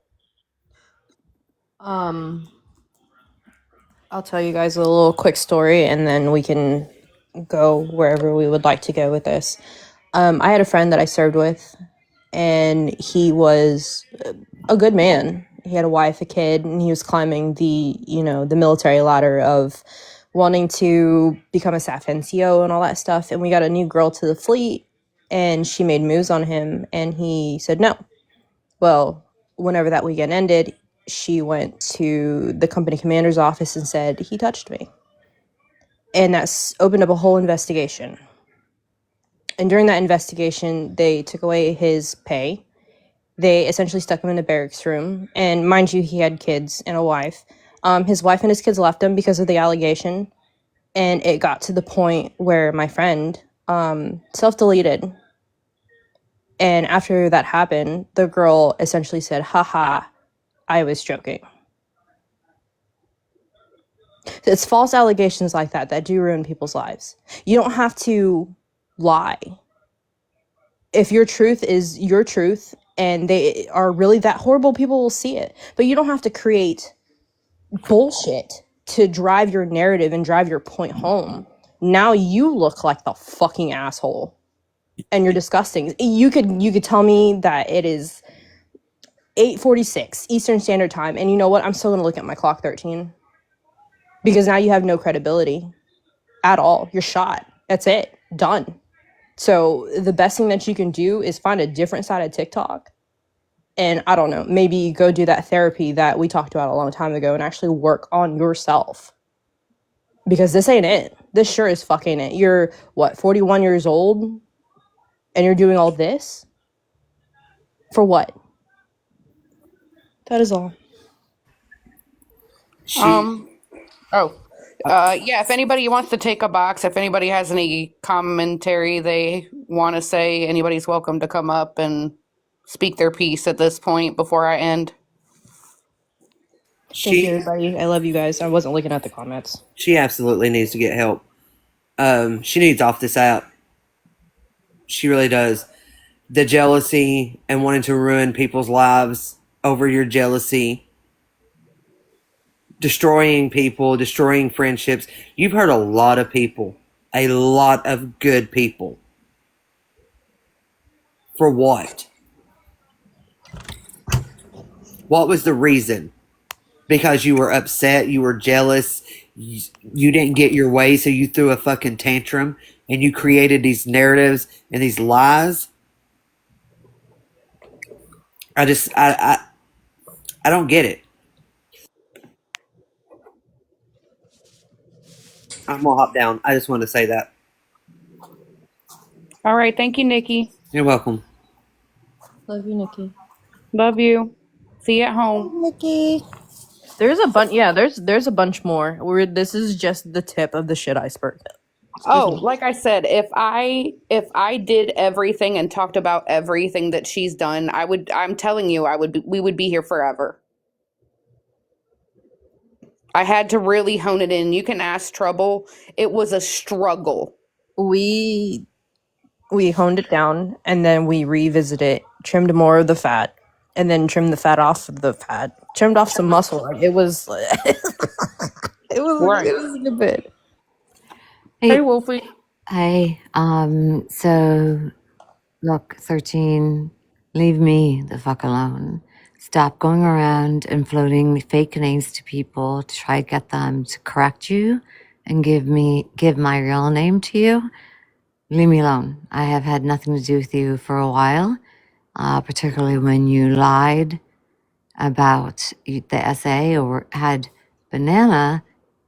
I'll tell you guys a little quick story, and then we can go wherever we would like to go with this. I had a friend that I served with, and he was a good man. He had a wife, a kid, and he was climbing the military ladder of wanting to become a SAF NCO and all that stuff. And we got a new girl to the fleet, and she made moves on him, and he said no. Well, whenever that weekend ended, she went to the company commander's office and said, he touched me. And that's opened up a whole investigation. And during that investigation, they took away his pay. They essentially stuck him in a barracks room. And mind you, he had kids and a wife. His wife and his kids left him because of the allegation. And it got to the point where my friend self-deleted. And after that happened, the girl essentially said, haha, I was joking. It's false allegations like that do ruin people's lives. You don't have to lie. If your truth is your truth and they are really that horrible, people will see it. But you don't have to create bullshit to drive your narrative and drive your point home. Now you look like the fucking asshole. And you're disgusting. You could tell me that it is 8:46 Eastern Standard Time, and you know what? I'm still gonna look at my clock, 13. Because now you have no credibility at all. You're shot. That's it. Done. So the best thing that you can do is find a different side of TikTok. And I don't know, maybe go do that therapy that we talked about a long time ago and actually work on yourself. Because this ain't it. This sure is fucking it. You're, 41 years old? And you're doing all this? For what? That is all. She Yeah, if anybody wants to take a box, if anybody has any commentary they want to say, anybody's welcome to come up and speak their piece at this point before I end. Thank you, she everybody. I love you guys. I wasn't looking at the comments. she absolutely needs to get help. She needs off this app. She really does. The jealousy and wanting to ruin people's lives over your jealousy, destroying people, destroying friendships. You've hurt a lot of people, a lot of good people. For what? What was the reason? Because you were upset, you were jealous, you didn't get your way, so you threw a fucking tantrum and you created these narratives and these lies. I don't get it. I'm gonna hop down. I just want to say that. All right, thank you, Nikki. You're welcome. Love you, Nikki. Love you. See you at home. Nikki. There's a bunch. Yeah, there's a bunch more. This is just the tip of the shit iceberg. Excuse Oh, me. like I said, if I did everything and talked about everything that she's done, I'm telling you, we would be here forever. I had to really hone it in. You can ask Trouble. It was a struggle. We honed it down, and then we revisited it, trimmed more of the fat, and then trimmed the fat off of the fat, trimmed off some muscle. Like, it was it Right. was a good bit. Hey, Wolfie. Hey, so look, 13, leave me the fuck alone. Stop going around and floating fake names to people to try to get them to correct you and give my real name to you. Leave me alone. I have had nothing to do with you for a while, particularly when you lied about the essay or had Banana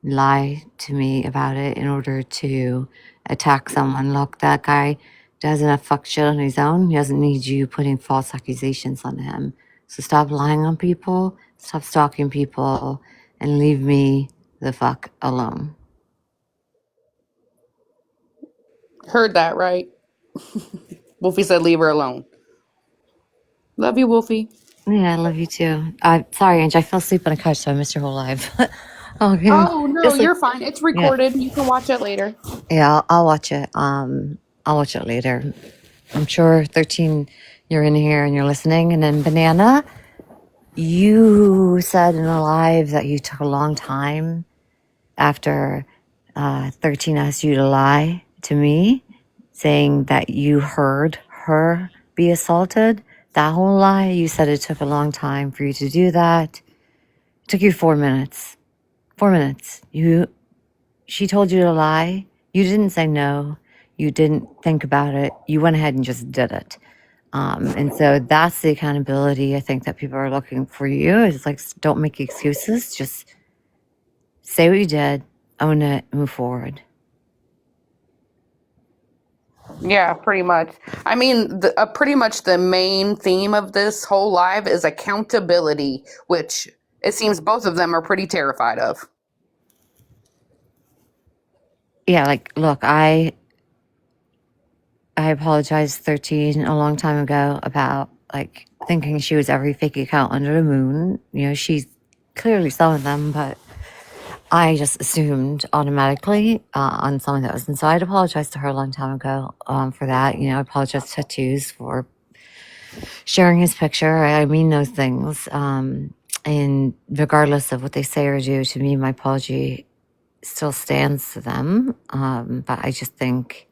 lie to me about it in order to attack someone. Look, that guy does enough fuck shit on his own. He doesn't need you putting false accusations on him. So stop lying on people, stop stalking people, and leave me the fuck alone. Heard that, right? Wolfie said leave her alone. Love you, Wolfie. Yeah, I love you too. Sorry, Angie, I fell asleep on a couch, so I missed your whole live. Oh, no, Just like, you're fine. It's yeah. recorded. You can watch it later. Yeah, I'll watch it. I'll watch it later. I'm sure 13, you're in here and you're listening. And then Banana, you said in a live that you took a long time after 13 asked you to lie to me, saying that you heard her be assaulted. That whole lie, you said it took a long time for you to do that. It took you 4 minutes. 4 minutes. She told you to lie. You didn't say no. You didn't think about it. You went ahead and just did it. And so that's the accountability I think that people are looking for you. Is like, don't make excuses. Just say what you did, own it, move forward. Yeah, pretty much. I mean, pretty much the main theme of this whole live is accountability, which it seems both of them are pretty terrified of. Yeah, like, look, I apologized 13 a long time ago about like thinking she was every fake account under the moon. You know, she's clearly some of them, but I just assumed automatically on someone that was inside. I apologized to her a long time ago for that. You know, I apologized to Tattoos for sharing his picture. I mean those things. And regardless of what they say or do, to me, my apology still stands to them. But I just think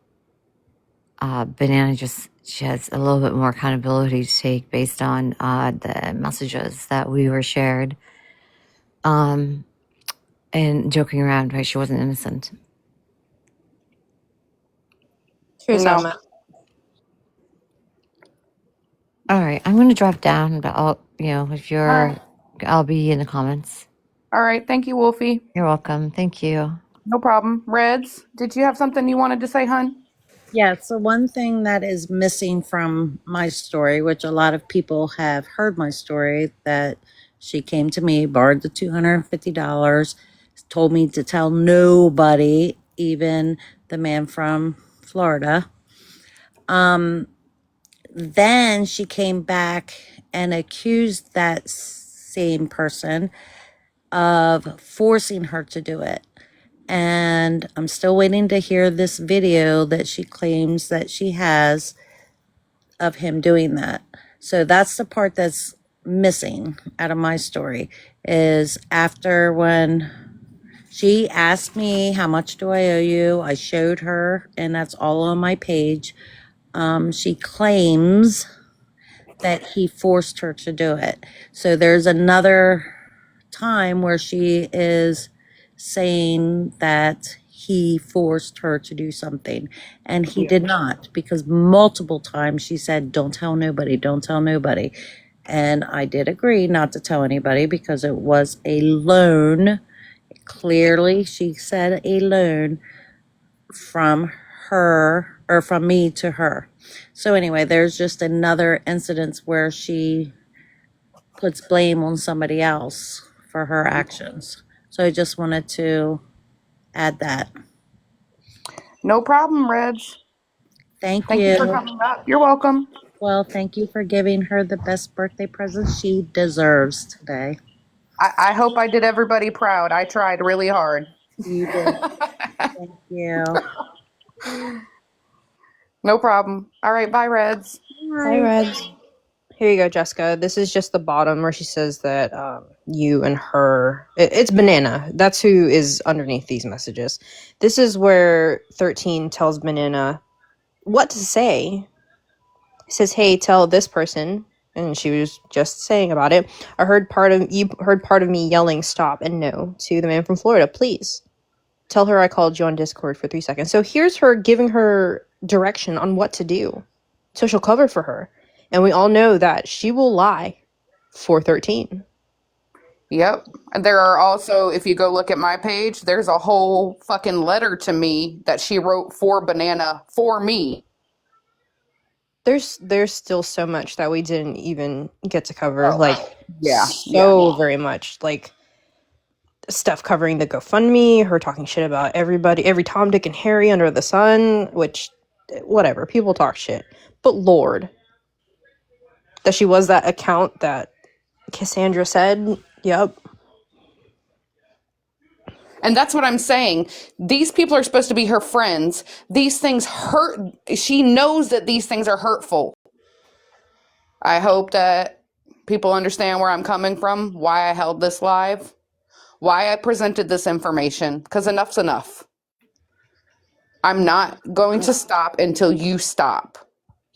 Banana she has a little bit more accountability to take based on the messages that we were shared. And joking around, right? She wasn't innocent. Here's how I'm No. at. All right, I'm going to drop down, but if All right. I'll be in the comments. All right. Thank you, Wolfie. You're welcome. Thank you. No problem. Reds, did you have something you wanted to say, hun? Yeah, so one thing that is missing from my story, which a lot of people have heard my story, that She came to me, borrowed the $250, told me to tell nobody, even the man from Florida. Then she came back and accused that same person of forcing her to do it. And I'm still waiting to hear this video that she claims that she has of him doing that. So that's the part that's missing out of my story, is after when she asked me, how much do I owe you? I showed her, and that's all on my page. She claims that he forced her to do it. So there's another time where she is saying that he forced her to do something, and he did not, because multiple times she said, don't tell nobody, don't tell nobody. And I did agree not to tell anybody because it was a loan. Clearly, she said a loan from her, or from me to her. So anyway, there's just another incident where she puts blame on somebody else for her actions. So I just wanted to add that. No problem, Reds. Thank Thank you for you. coming up. You're welcome. Well, thank you for giving her the best birthday present she deserves today. I hope I did everybody proud. I tried really hard. You did. Thank you. No problem. All right, bye, Reds. Hi, Reds. Here you go, Jessica. This is just the bottom where she says that you and her. It's Banana. That's who is underneath these messages. This is where 13 tells Banana what to say. He says, "Hey, tell this person," and she was just saying about it. I heard part of you heard part of me yelling "stop" and "no" to the man from Florida. Please tell her I called you on Discord for 3 seconds. So here's her giving her direction on what to do, so she'll cover for her. And we all know that she will lie for 13. Yep. And there are also, if you go look at my page, there's a whole fucking letter to me that she wrote for Banana for me. There's still so much that we didn't even get to cover. Oh, like, yeah. so very much. Like, stuff covering the GoFundMe, her talking shit about everybody, every Tom, Dick, and Harry under the sun, which, whatever, people talk shit. But Lord, that she was that account that Cassandra said, yep. And that's what I'm saying. These people are supposed to be her friends. These things hurt. She knows that these things are hurtful. I hope that people understand where I'm coming from, why I held this live, why I presented this information, because enough's enough. I'm not going to stop until you stop.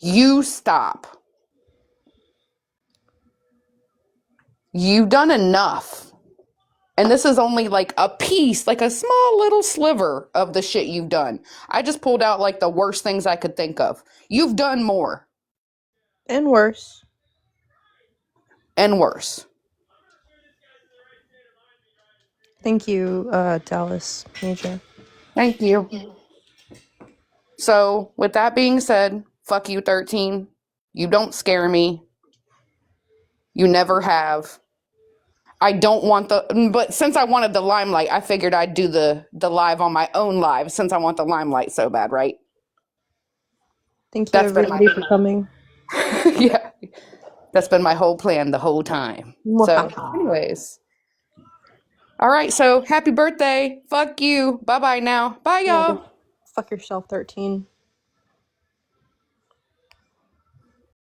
You stop. You've done enough. And this is only like a piece, like a small little sliver of the shit you've done. I just pulled out like the worst things I could think of. You've done more. And worse. And worse. Thank you, Dallas Major. Thank you. So, with that being said, fuck you, 13. You don't scare me. You never have. I don't want but since I wanted the limelight, I figured I'd do the live on my own live since I want the limelight so bad, right? Thank you, That's been everybody, for coming. yeah. That's been my whole plan the whole time. So, anyways. All right, so happy birthday. Fuck you. Bye-bye now. Bye, y'all. Fuck yourself, 13.